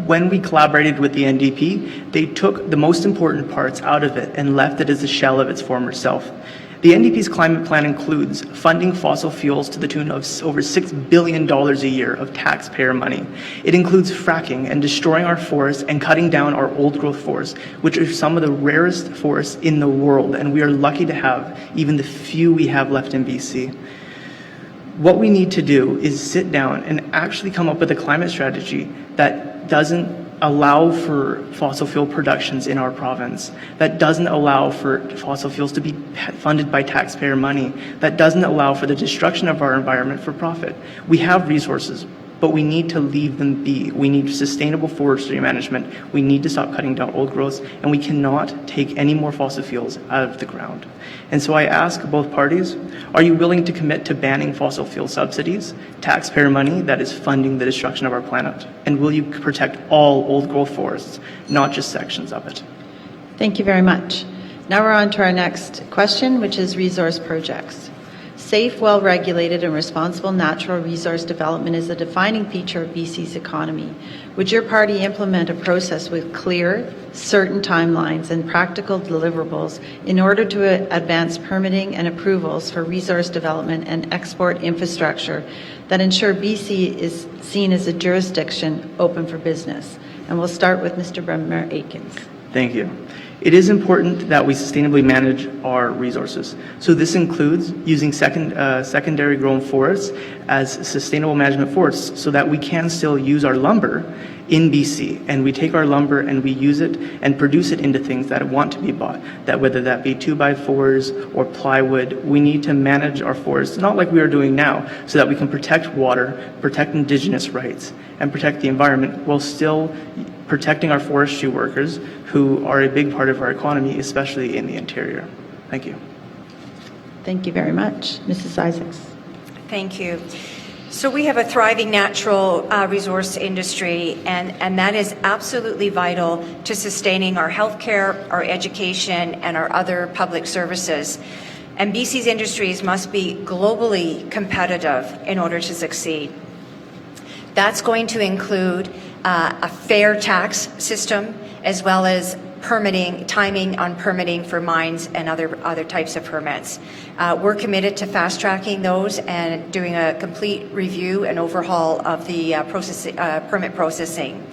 when we collaborated with the NDP, they took the most important parts out of it and left it as a shell of its former self. The NDP's climate plan includes funding fossil fuels to the tune of over $6 billion a year of taxpayer money. It includes fracking and destroying our forests and cutting down our old growth forests, which are some of the rarest forests in the world, and we are lucky to have even the few we have left in BC. What we need to do is sit down and actually come up with a climate strategy that doesn't allow for fossil fuel productions in our province, that doesn't allow for fossil fuels to be funded by taxpayer money, that doesn't allow for the destruction of our environment for profit. We have resources, but we need to leave them be. We need sustainable forestry management. We need to stop cutting down old growths, and we cannot take any more fossil fuels out of the ground. And so I ask both parties, are you willing to commit to banning fossil fuel subsidies, taxpayer money that is funding the destruction of our planet? And will you protect all old growth forests, not just sections of it? Thank you very much. Now we're on to our next question, which is resource projects. Safe, well-regulated, and responsible natural resource development is a defining feature of BC's economy. Would your party implement a process with clear, certain timelines and practical deliverables in order to advance permitting and approvals for resource development and export infrastructure that ensure BC is seen as a jurisdiction open for business? And we'll start with Mr. Bremner-Atkins. Thank you. It is important that we sustainably manage our resources. So this includes using secondary grown forests as sustainable management forests so that we can still use our lumber in BC, and we take our lumber and we use it and produce it into things that want to be bought, that whether that be 2x4s or plywood. We need to manage our forests, not like we are doing now, so that we can protect water, protect Indigenous rights, and protect the environment while still protecting our forestry workers who are a big part of our economy, especially in the interior. Thank you. Thank you very much. Mrs. Isaacs. Thank you. So we have a thriving natural resource industry, and that is absolutely vital to sustaining our healthcare, our education, and our other public services. And BC's industries must be globally competitive in order to succeed. That's going to include a fair tax system, as well as permitting, timing on permitting for mines and other types of permits. We're committed to fast-tracking those and doing a complete review and overhaul of the permit processing.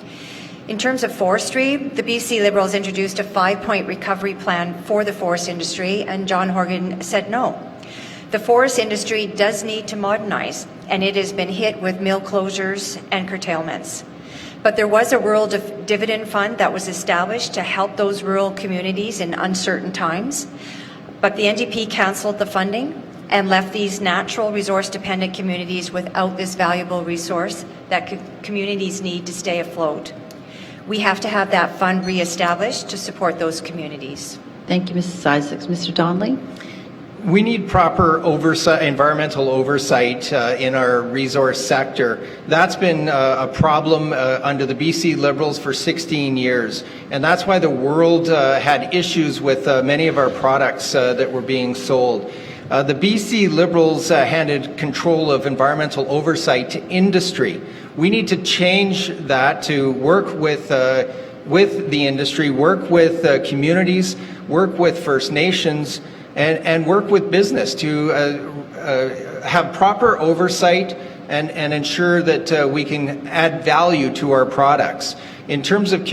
In terms of forestry, the BC Liberals introduced a 5-point recovery plan for the forest industry, and John Horgan said no. The forest industry does need to modernize, and it has been hit with mill closures and curtailments. But there was a rural dividend fund that was established to help those rural communities in uncertain times. But the NDP cancelled the funding and left these natural resource-dependent communities without this valuable resource that communities need to stay afloat. We have to have that fund reestablished to support those communities. Thank you, Mrs. Isaacs. Mr. Donnelly? We need proper oversight, environmental oversight in our resource sector. That's been a problem under the BC Liberals for 16 years, and that's why the world had issues with many of our products that were being sold. The BC Liberals handed control of environmental oversight to industry. We need to change that to work with the industry, work with communities, work with First Nations, and work with business to have proper oversight and ensure that we can add value to our products. In terms of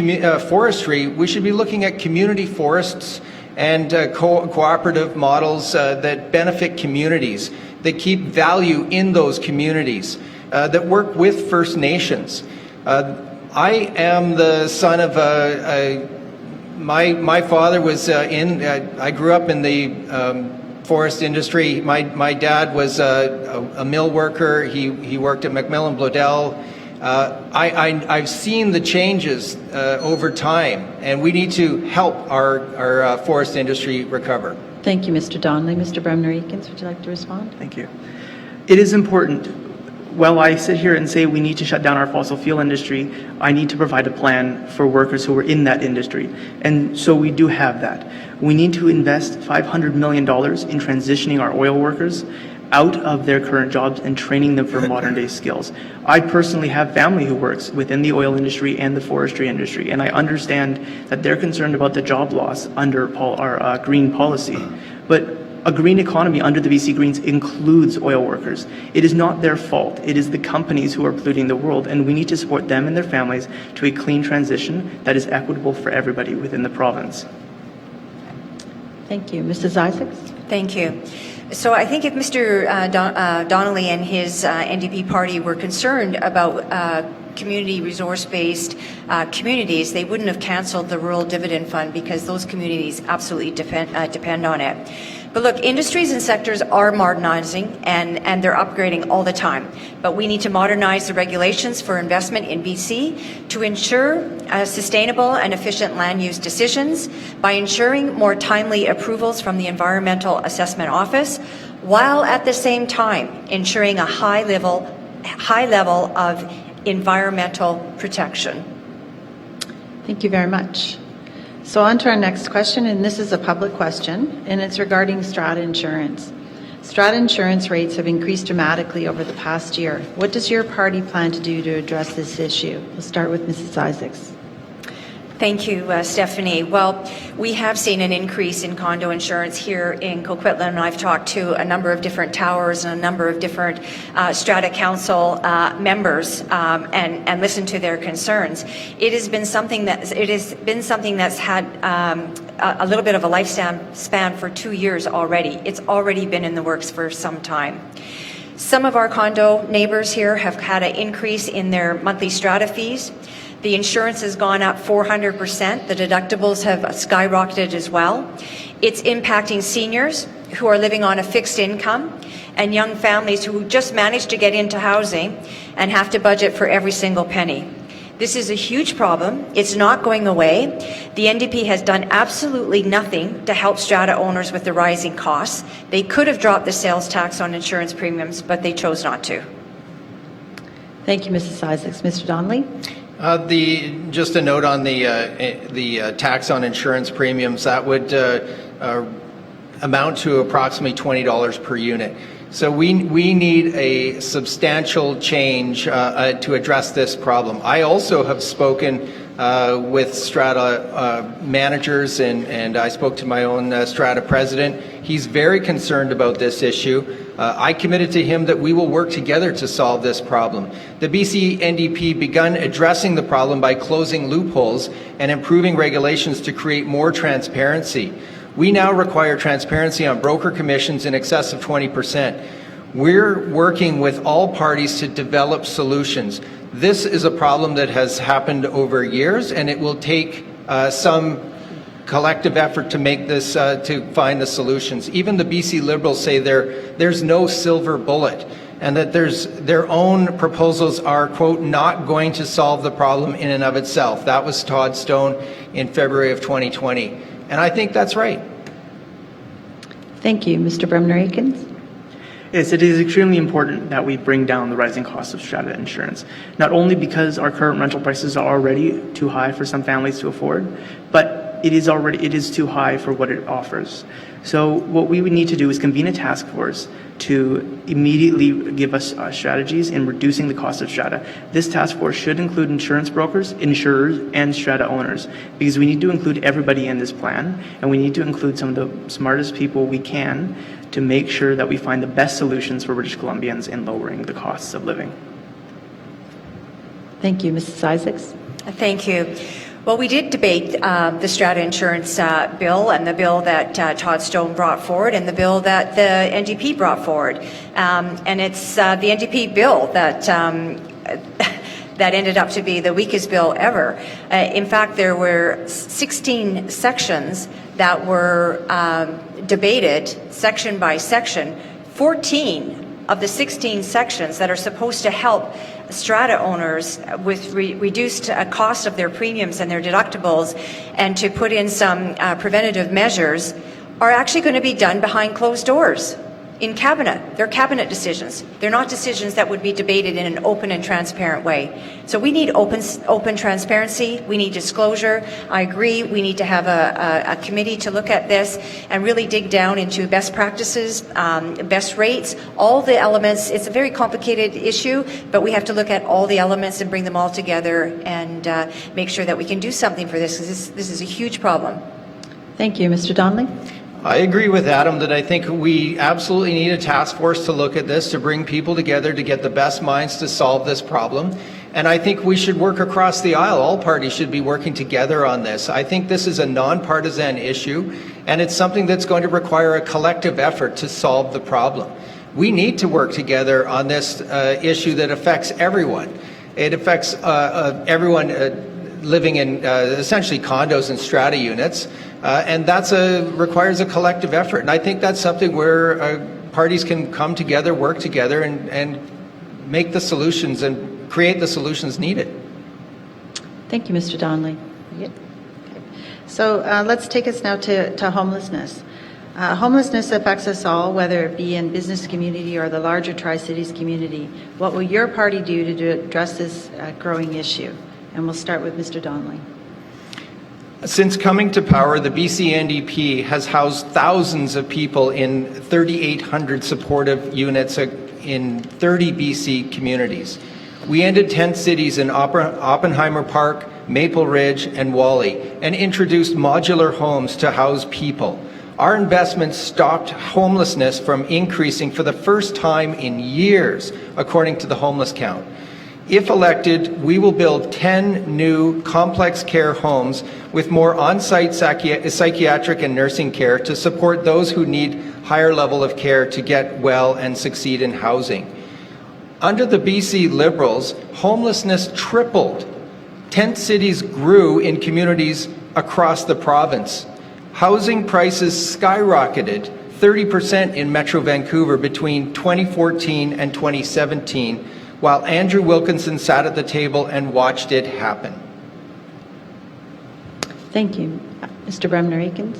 forestry, we should be looking at community forests and cooperative models that benefit communities, that keep value in those communities, that work with First Nations. I am the son of my father was I grew up in the forest industry. My dad was a mill worker. He worked at Macmillan Bloedel. I've seen the changes over time, and we need to help our forest industry recover. Thank you, Mr. Donnelly. Mr. Bremner-Eakins, would you like to respond? Thank you. It is important. While I sit here and say we need to shut down our fossil fuel industry, I need to provide a plan for workers who are in that industry. And so we do have that. We need to invest $500 million in transitioning our oil workers out of their current jobs and training them for modern day skills. I personally have family who works within the oil industry and the forestry industry, and I understand that they're concerned about the job loss under our green policy. But a green economy under the BC Greens includes oil workers. It is not their fault. It is the companies who are polluting the world, and we need to support them and their families to a clean transition that is equitable for everybody within the province. Thank you. Mrs. Isaacs? Thank you. So I think if Mr. Donnelly and his NDP party were concerned about community resource-based communities, they wouldn't have cancelled the Rural Dividend Fund, because those communities absolutely depend on it. But look, industries and sectors are modernizing and they're upgrading all the time. But we need to modernize the regulations for investment in BC to ensure sustainable and efficient land use decisions by ensuring more timely approvals from the Environmental Assessment Office, while at the same time ensuring a high level of environmental protection. Thank you very much. So on to our next question, and this is a public question, and it's regarding strata insurance. Strata insurance rates have increased dramatically over the past year. What does your party plan to do to address this issue? We'll start with Mrs. Isaacs. Thank you, Stephanie. Well, we have seen an increase in condo insurance here in Coquitlam, and I've talked to a number of different towers and a number of different strata council members and listened to their concerns. It has been something that's had a little bit of a lifespan for 2 years already. It's already been in the works for some time. Some of our condo neighbors here have had an increase in their monthly strata fees. The insurance has gone up 400%. The deductibles have skyrocketed as well. It's impacting seniors who are living on a fixed income and young families who just manage to get into housing and have to budget for every single penny. This is a huge problem. It's not going away. The NDP has done absolutely nothing to help strata owners with the rising costs. They could have dropped the sales tax on insurance premiums, but they chose not to. Thank you, Mrs. Isaacs. Mr. Donnelly? Just a note on the tax on insurance premiums, that would amount to approximately $20 per unit. So we need a substantial change to address this problem. I also have spoken with strata managers, and I spoke to my own strata president. He's very concerned about this issue. I committed to him that we will work together to solve this problem. The BC NDP begun addressing the problem by closing loopholes and improving regulations to create more transparency. We now require transparency on broker commissions in excess of 20%. We're working with all parties to develop solutions. This is a problem that has happened over years, and it will take some collective effort to make this, to find the solutions. Even the BC Liberals say there's no silver bullet, and that their own proposals are, quote, not going to solve the problem in and of itself. That was Todd Stone in February of 2020. And I think that's right. Thank you. Mr. Bremner-Akins? Yes, it is extremely important that we bring down the rising cost of strata insurance, not only because our current rental prices are already too high for some families to afford, but it is too high for what it offers. So what we would need to do is convene a task force to immediately give us strategies in reducing the cost of strata. This task force should include insurance brokers, insurers, and strata owners, because we need to include everybody in this plan, and we need to include some of the smartest people we can to make sure that we find the best solutions for British Columbians in lowering the costs of living. Thank you. Mrs. Isaacs? Thank you. Well, we did debate the strata insurance bill and the bill that Todd Stone brought forward and the bill that the NDP brought forward. And it's the NDP bill that that ended up to be the weakest bill ever. In fact, there were 16 sections that were debated section by section. 14 of the 16 sections that are supposed to help strata owners with reduced cost of their premiums and their deductibles and to put in some preventative measures are actually going to be done behind closed doors in cabinet. They're cabinet decisions. They're not decisions that would be debated in an open and transparent way. So we need open transparency. We need disclosure. I agree. We need to have a committee to look at this and really dig down into best practices, best rates, all the elements. It's a very complicated issue, but we have to look at all the elements and bring them all together and make sure that we can do something for this, because this is a huge problem. Thank you. Mr. Donnelly? I agree with Adam that I think we absolutely need a task force to look at this, to bring people together to get the best minds to solve this problem. And I think we should work across the aisle. All parties should be working together on this. I think this is a nonpartisan issue, and it's something that's going to require a collective effort to solve the problem. We need to work together on this issue that affects everyone. It affects everyone living in essentially condos and strata units. And that's requires a collective effort. And I think that's something where parties can come together, work together, and make the solutions and create the solutions needed. Thank you, Mr. Donnelly. Okay. So let's take us now to homelessness. Homelessness affects us all, whether it be in business community or the larger Tri-Cities community. What will your party do to address this growing issue? And we'll start with Mr. Donnelly. Since coming to power, the BC NDP has housed thousands of people in 3,800 supportive units in 30 BC communities. We ended tent cities in Oppenheimer Park, Maple Ridge, and Wally, and introduced modular homes to house people. Our investments stopped homelessness from increasing for the first time in years, according to the homeless count. If elected, we will build 10 new complex care homes with more on-site psychiatric and nursing care to support those who need higher level of care to get well and succeed in housing. Under the BC Liberals, homelessness tripled. Tent cities grew in communities across the province. Housing prices skyrocketed 30% in Metro Vancouver between 2014 and 2017, while Andrew Wilkinson sat at the table and watched it happen. Thank you. Mr. Bremner-Akins?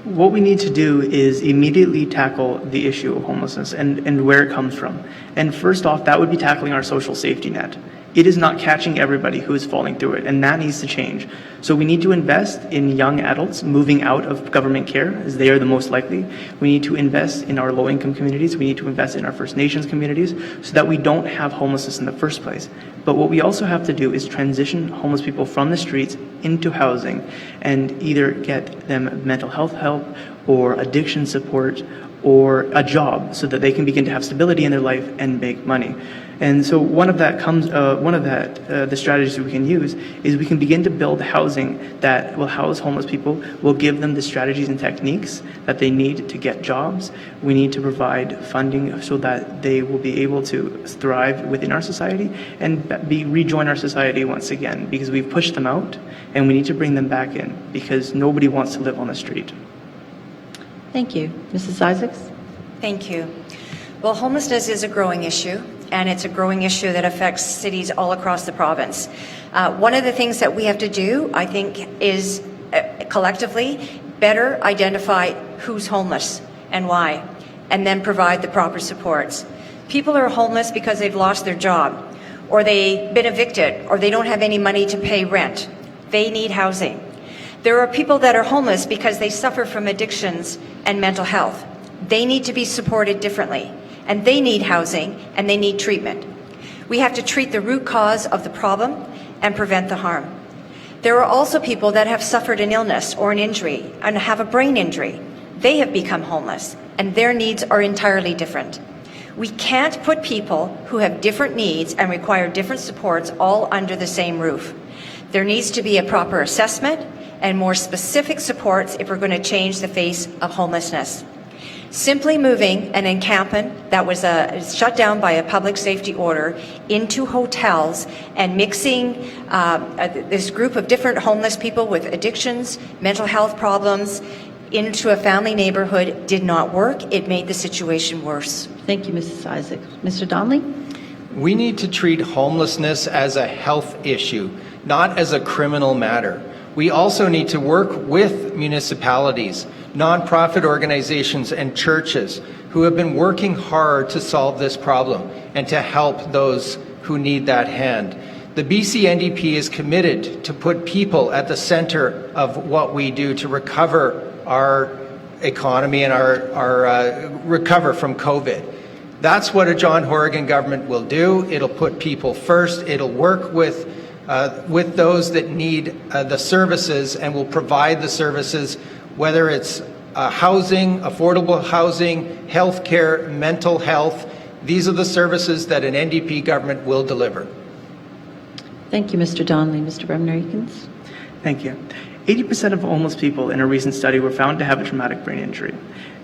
What we need to do is immediately tackle the issue of homelessness and where it comes from. And first off, that would be tackling our social safety net. It is not catching everybody who is falling through it, and that needs to change. So we need to invest in young adults moving out of government care, as they are the most likely. We need to invest in our low-income communities. We need to invest in our First Nations communities so that we don't have homelessness in the first place. But what we also have to do is transition homeless people from the streets into housing and either get them mental health help or addiction support or a job so that they can begin to have stability in their life and make money. And so the strategies we can use is we can begin to build housing that will house homeless people, will give them the strategies and techniques that they need to get jobs. We need to provide funding so that they will be able to thrive within our society and rejoin our society once again, because we've pushed them out and we need to bring them back in because nobody wants to live on the street. Thank you. Mrs. Isaacs? Thank you. Well, homelessness is a growing issue, and it's a growing issue that affects cities all across the province. One of the things that we have to do, I think, is collectively better identify who's homeless and why, and then provide the proper supports. People are homeless because they've lost their job, or they've been evicted, or they don't have any money to pay rent. They need housing. There are people that are homeless because they suffer from addictions and mental health. They need to be supported differently, and they need housing, and they need treatment. We have to treat the root cause of the problem and prevent the harm. There are also people that have suffered an illness or an injury and have a brain injury. They have become homeless, and their needs are entirely different. We can't put people who have different needs and require different supports all under the same roof. There needs to be a proper assessment and more specific supports if we're going to change the face of homelessness. Simply moving an encampment that was shut down by a public safety order into hotels and mixing this group of different homeless people with addictions, mental health problems, into a family neighborhood did not work. It made the situation worse. Thank you, Mrs. Isaac. Mr. Donnelly? We need to treat homelessness as a health issue, not as a criminal matter. We also need to work with municipalities, nonprofit organizations, and churches who have been working hard to solve this problem and to help those who need that hand. The BC NDP is committed to put people at the center of what we do to recover our economy and our recover from COVID. That's what a John Horgan government will do. It'll put people first. It'll work with those that need the services, and will provide the services, whether it's housing, affordable housing, healthcare, mental health. These are the services that an NDP government will deliver. Thank you, Mr. Donnelly. Mr. Bremner-Eakins? Thank you. 80% of homeless people in a recent study were found to have a traumatic brain injury.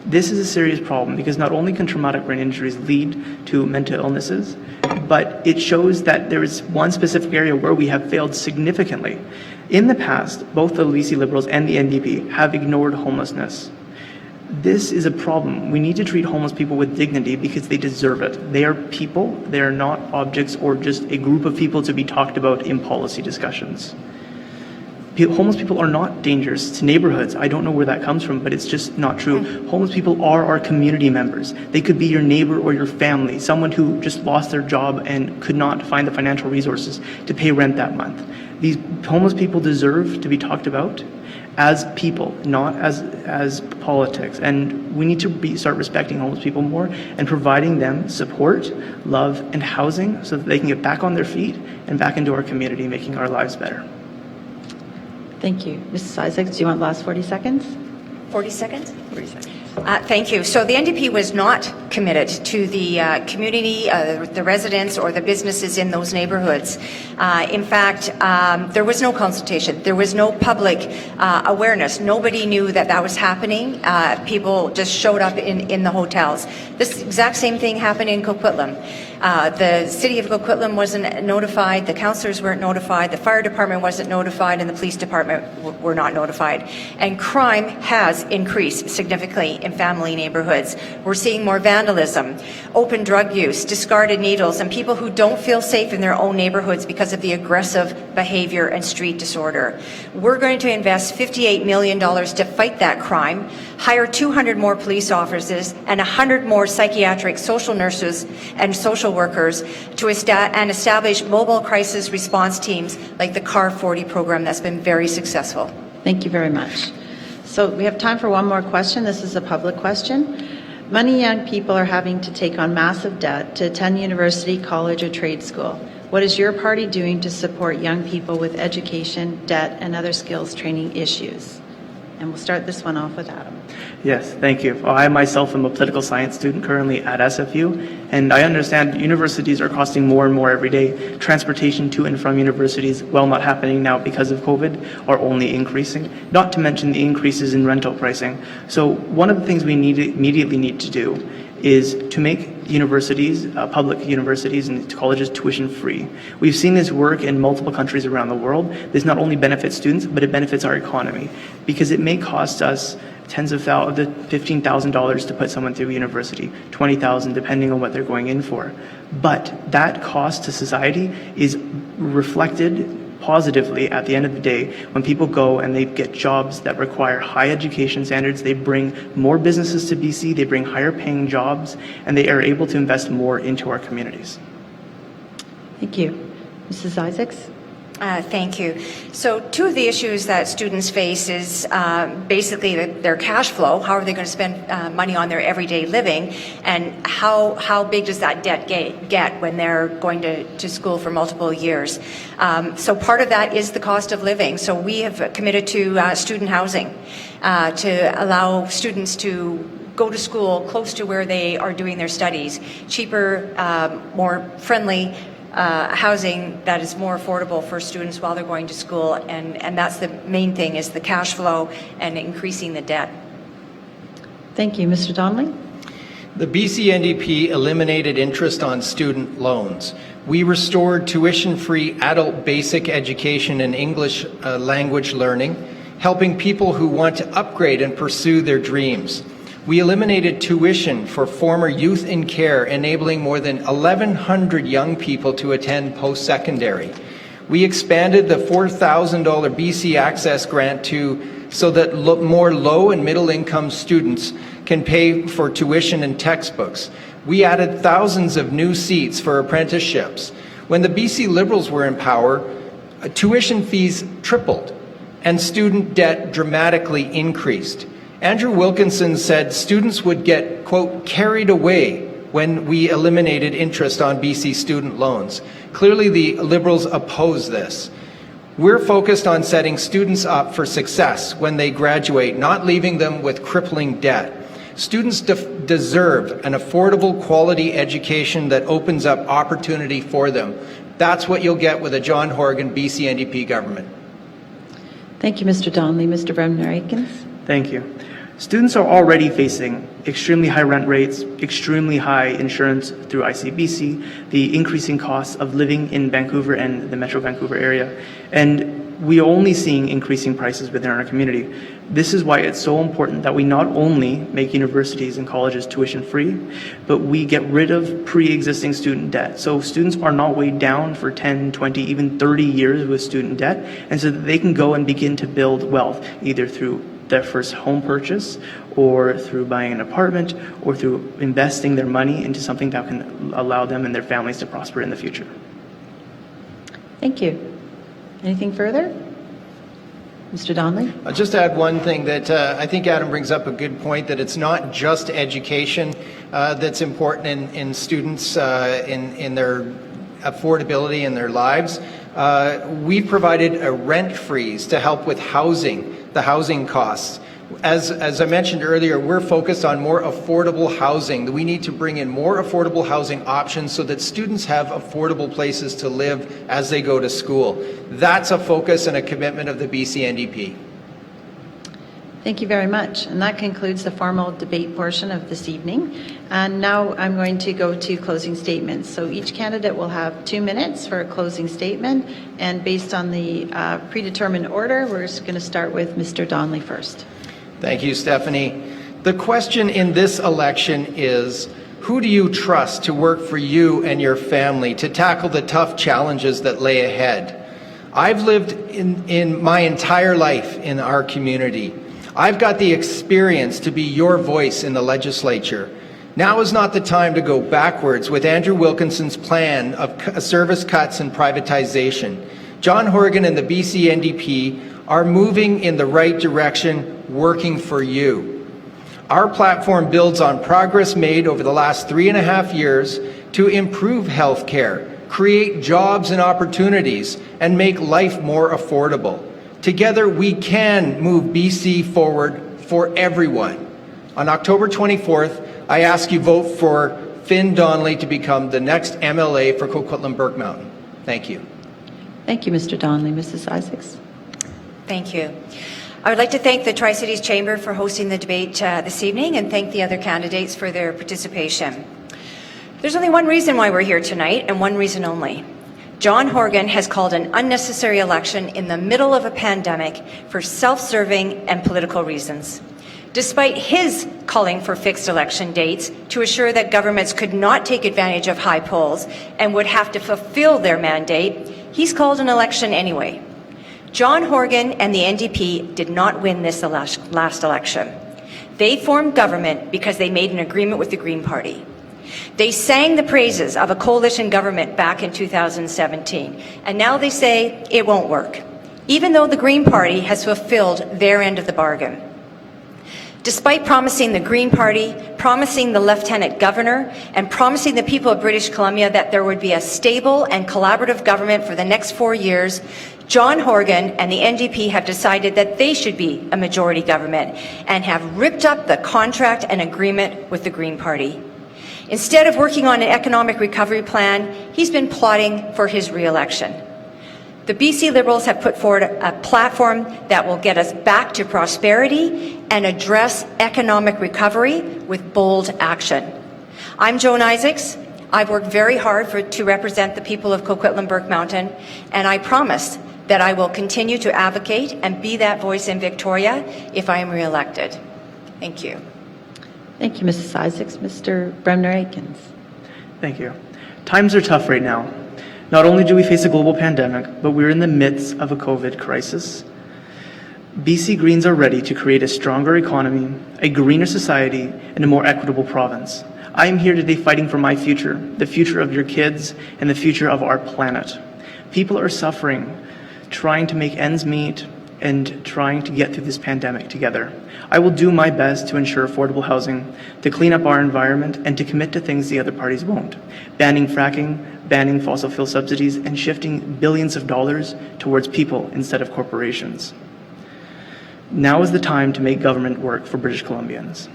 This is a serious problem because not only can traumatic brain injuries lead to mental illnesses, but it shows that there is one specific area where we have failed significantly. In the past, both the BC Liberals and the NDP have ignored homelessness. This is a problem. We need to treat homeless people with dignity because they deserve it. They are people, they are not objects or just a group of people to be talked about in policy discussions. Homeless people are not dangerous to neighborhoods. I don't know where that comes from, but it's just not true. Homeless people are our community members. They could be your neighbor or your family, someone who just lost their job and could not find the financial resources to pay rent that month. These homeless people deserve to be talked about as people, not as politics. And we need to start respecting homeless people more and providing them support, love, and housing so that they can get back on their feet and back into our community, making our lives better. Thank you. Mrs. Isaacs, do you want the last 40 seconds? 40 seconds? 40 seconds. Thank you. So the NDP was not committed to the community, the residents or the businesses in those neighborhoods. In fact, there was no consultation. There was no public awareness. Nobody knew that that was happening. People just showed up in the hotels. This exact same thing happened in Coquitlam. The city of Coquitlam wasn't notified, the councillors weren't notified, the fire department wasn't notified, and the police department were not notified. And crime has increased significantly in family neighborhoods. We're seeing more vandalism, open drug use, discarded needles, and people who don't feel safe in their own neighborhoods because of the aggressive behavior and street disorder. We're going to invest $58 million to fight that crime, hire 200 more police officers and 100 more psychiatric social nurses and social workers to establish mobile crisis response teams like the CAR 40 program that's been very successful. Thank you very much. So we have time for one more question. This is a public question. Many young people are having to take on massive debt to attend university, college, or trade school. What is your party doing to support young people with education, debt, and other skills training issues? And we'll start this one off with Adam. Yes, thank you. I myself am a political science student currently at SFU, and I understand universities are costing more and more every day. Transportation to and from universities, while not happening now because of COVID, are only increasing, not to mention the increases in rental pricing. So one of the things we immediately need to do is to make universities, public universities and colleges tuition free. We've seen this work in multiple countries around the world. This not only benefits students, but it benefits our economy because it may cost us tens of thousands, $15,000 to put someone through university, $20,000 depending on what they're going in for. But that cost to society is reflected positively at the end of the day when people go and they get jobs that require high education standards. They bring more businesses to BC, they bring higher paying jobs, and they are able to invest more into our communities. Thank you. Mrs. Isaacs? Thank you. So two of the issues that students face is basically their cash flow. How are they going to spend money on their everyday living? And how big does that debt get when they're going to school for multiple years? So part of that is the cost of living. So we have committed to student housing to allow students to go to school close to where they are doing their studies. Cheaper, more friendly housing that is more affordable for students while they're going to school, and that's the main thing, is the cash flow and increasing the debt. Thank you. Mr. Donnelly? The BC NDP eliminated interest on student loans. We restored tuition-free adult basic education and English language learning, helping people who want to upgrade and pursue their dreams. We eliminated tuition for former youth in care, enabling more than 1,100 young people to attend post-secondary. We expanded the $4,000 BC Access Grant so that more low and middle income students can pay for tuition and textbooks. We added thousands of new seats for apprenticeships. When the BC Liberals were in power, tuition fees tripled and student debt dramatically increased. Andrew Wilkinson said students would get, quote, carried away when we eliminated interest on BC student loans. Clearly, the Liberals oppose this. We're focused on setting students up for success when they graduate, not leaving them with crippling debt. Students deserve an affordable, quality education that opens up opportunity for them. That's what you'll get with a John Horgan BC NDP government. Thank you, Mr. Donnelly. Mr. Bremner-Aikens? Thank you. Students are already facing extremely high rent rates, extremely high insurance through ICBC, the increasing costs of living in Vancouver and the Metro Vancouver area, and we are only seeing increasing prices within our community. This is why it's so important that we not only make universities and colleges tuition free, but we get rid of pre-existing student debt. So students are not weighed down for 10, 20, even 30 years with student debt, and so that they can go and begin to build wealth, either through their first home purchase, or through buying an apartment, or through investing their money into something that can allow them and their families to prosper in the future. Thank you. Anything further? Mr. Donnelly? I'll just add one thing that I think Adam brings up a good point, that it's not just education that's important in students in their affordability in their lives. We've provided a rent freeze to help with housing, the housing costs. As I mentioned earlier, we're focused on more affordable housing. We need to bring in more affordable housing options so that students have affordable places to live as they go to school. That's a focus and a commitment of the BC NDP. Thank you very much. And that concludes the formal debate portion of this evening. And now I'm going to go to closing statements. So each candidate will have 2 minutes for a closing statement. And based on the predetermined order, we're just going to start with Mr. Donnelly first. Thank you, Stephanie. The question in this election is, who do you trust to work for you and your family to tackle the tough challenges that lay ahead? I've lived in my entire life in our community. I've got the experience to be your voice in the legislature. Now is not the time to go backwards with Andrew Wilkinson's plan of service cuts and privatization. John Horgan and the BC NDP are moving in the right direction, working for you. Our platform builds on progress made over the last 3.5 years to improve health care, create jobs and opportunities, and make life more affordable. Together, we can move BC forward for everyone. On October 24th, I ask you vote for Finn Donnelly to become the next MLA for Coquitlam Burke Mountain. Thank you. Thank you, Mr. Donnelly. Mrs. Isaacs? Thank you. I would like to thank the Tri-Cities Chamber for hosting the debate this evening, and thank the other candidates for their participation. There's only one reason why we're here tonight, and one reason only. John Horgan has called an unnecessary election in the middle of a pandemic for self-serving and political reasons. Despite his calling for fixed election dates to assure that governments could not take advantage of high polls and would have to fulfill their mandate, He's called an election anyway. John Horgan and the NDP did not win this last election. They formed government because they made an agreement with the Green Party. They sang the praises of a coalition government back in 2017, and now they say it won't work, even though the Green Party has fulfilled their end of the bargain. Despite promising the Green Party, promising the Lieutenant Governor, and promising the people of British Columbia that there would be a stable and collaborative government for the next 4 years, John Horgan and the NDP have decided that they should be a majority government and have ripped up the contract and agreement with the Green Party. Instead of working on an economic recovery plan, he's been plotting for his re-election. The BC Liberals have put forward a platform that will get us back to prosperity and address economic recovery with bold action. I'm Joan Isaacs. I've worked very hard to represent the people of Coquitlam Burke Mountain, and I promise that I will continue to advocate and be that voice in Victoria if I am re-elected. Thank you. Thank you, Mrs. Isaacs. Mr. Bremner-Aikens. Thank you. Times are tough right now. Not only do we face a global pandemic, but we're in the midst of a COVID crisis. BC Greens are ready to create a stronger economy, a greener society, and a more equitable province. I am here today fighting for my future, the future of your kids, and the future of our planet. People are suffering, trying to make ends meet, and trying to get through this pandemic together. I will do my best to ensure affordable housing, to clean up our environment, and to commit to things the other parties won't. Banning fracking, banning fossil fuel subsidies, and shifting billions of dollars towards people instead of corporations. Now is the time to make government work for British Columbians.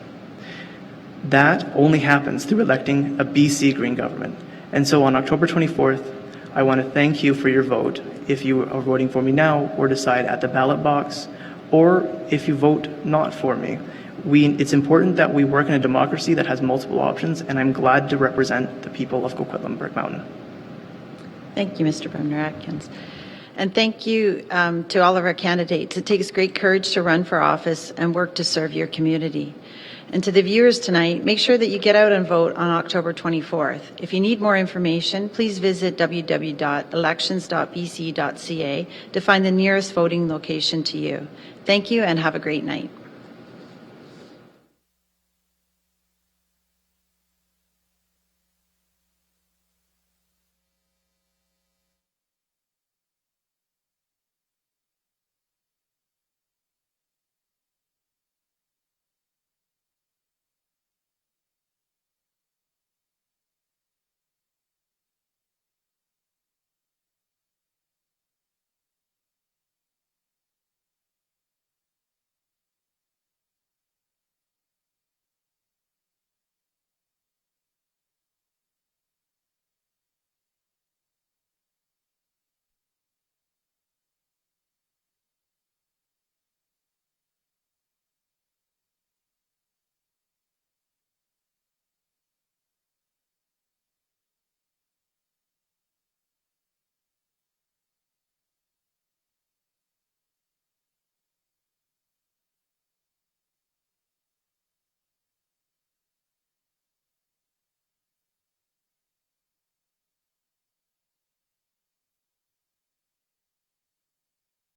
That only happens through electing a BC Green government. And so on October 24th, I want to thank you for your vote. If you are voting for me now or decide at the ballot box, or if you vote not for me. It's important that we work in a democracy that has multiple options, and I'm glad to represent the people of Coquitlam Burke Mountain. Thank you, Mr. Bremner-Atkins. And thank you to all of our candidates. It takes great courage to run for office and work to serve your community. And to the viewers tonight, make sure that you get out and vote on October 24th. If you need more information, please visit www.elections.bc.ca to find the nearest voting location to you. Thank you and have a great night.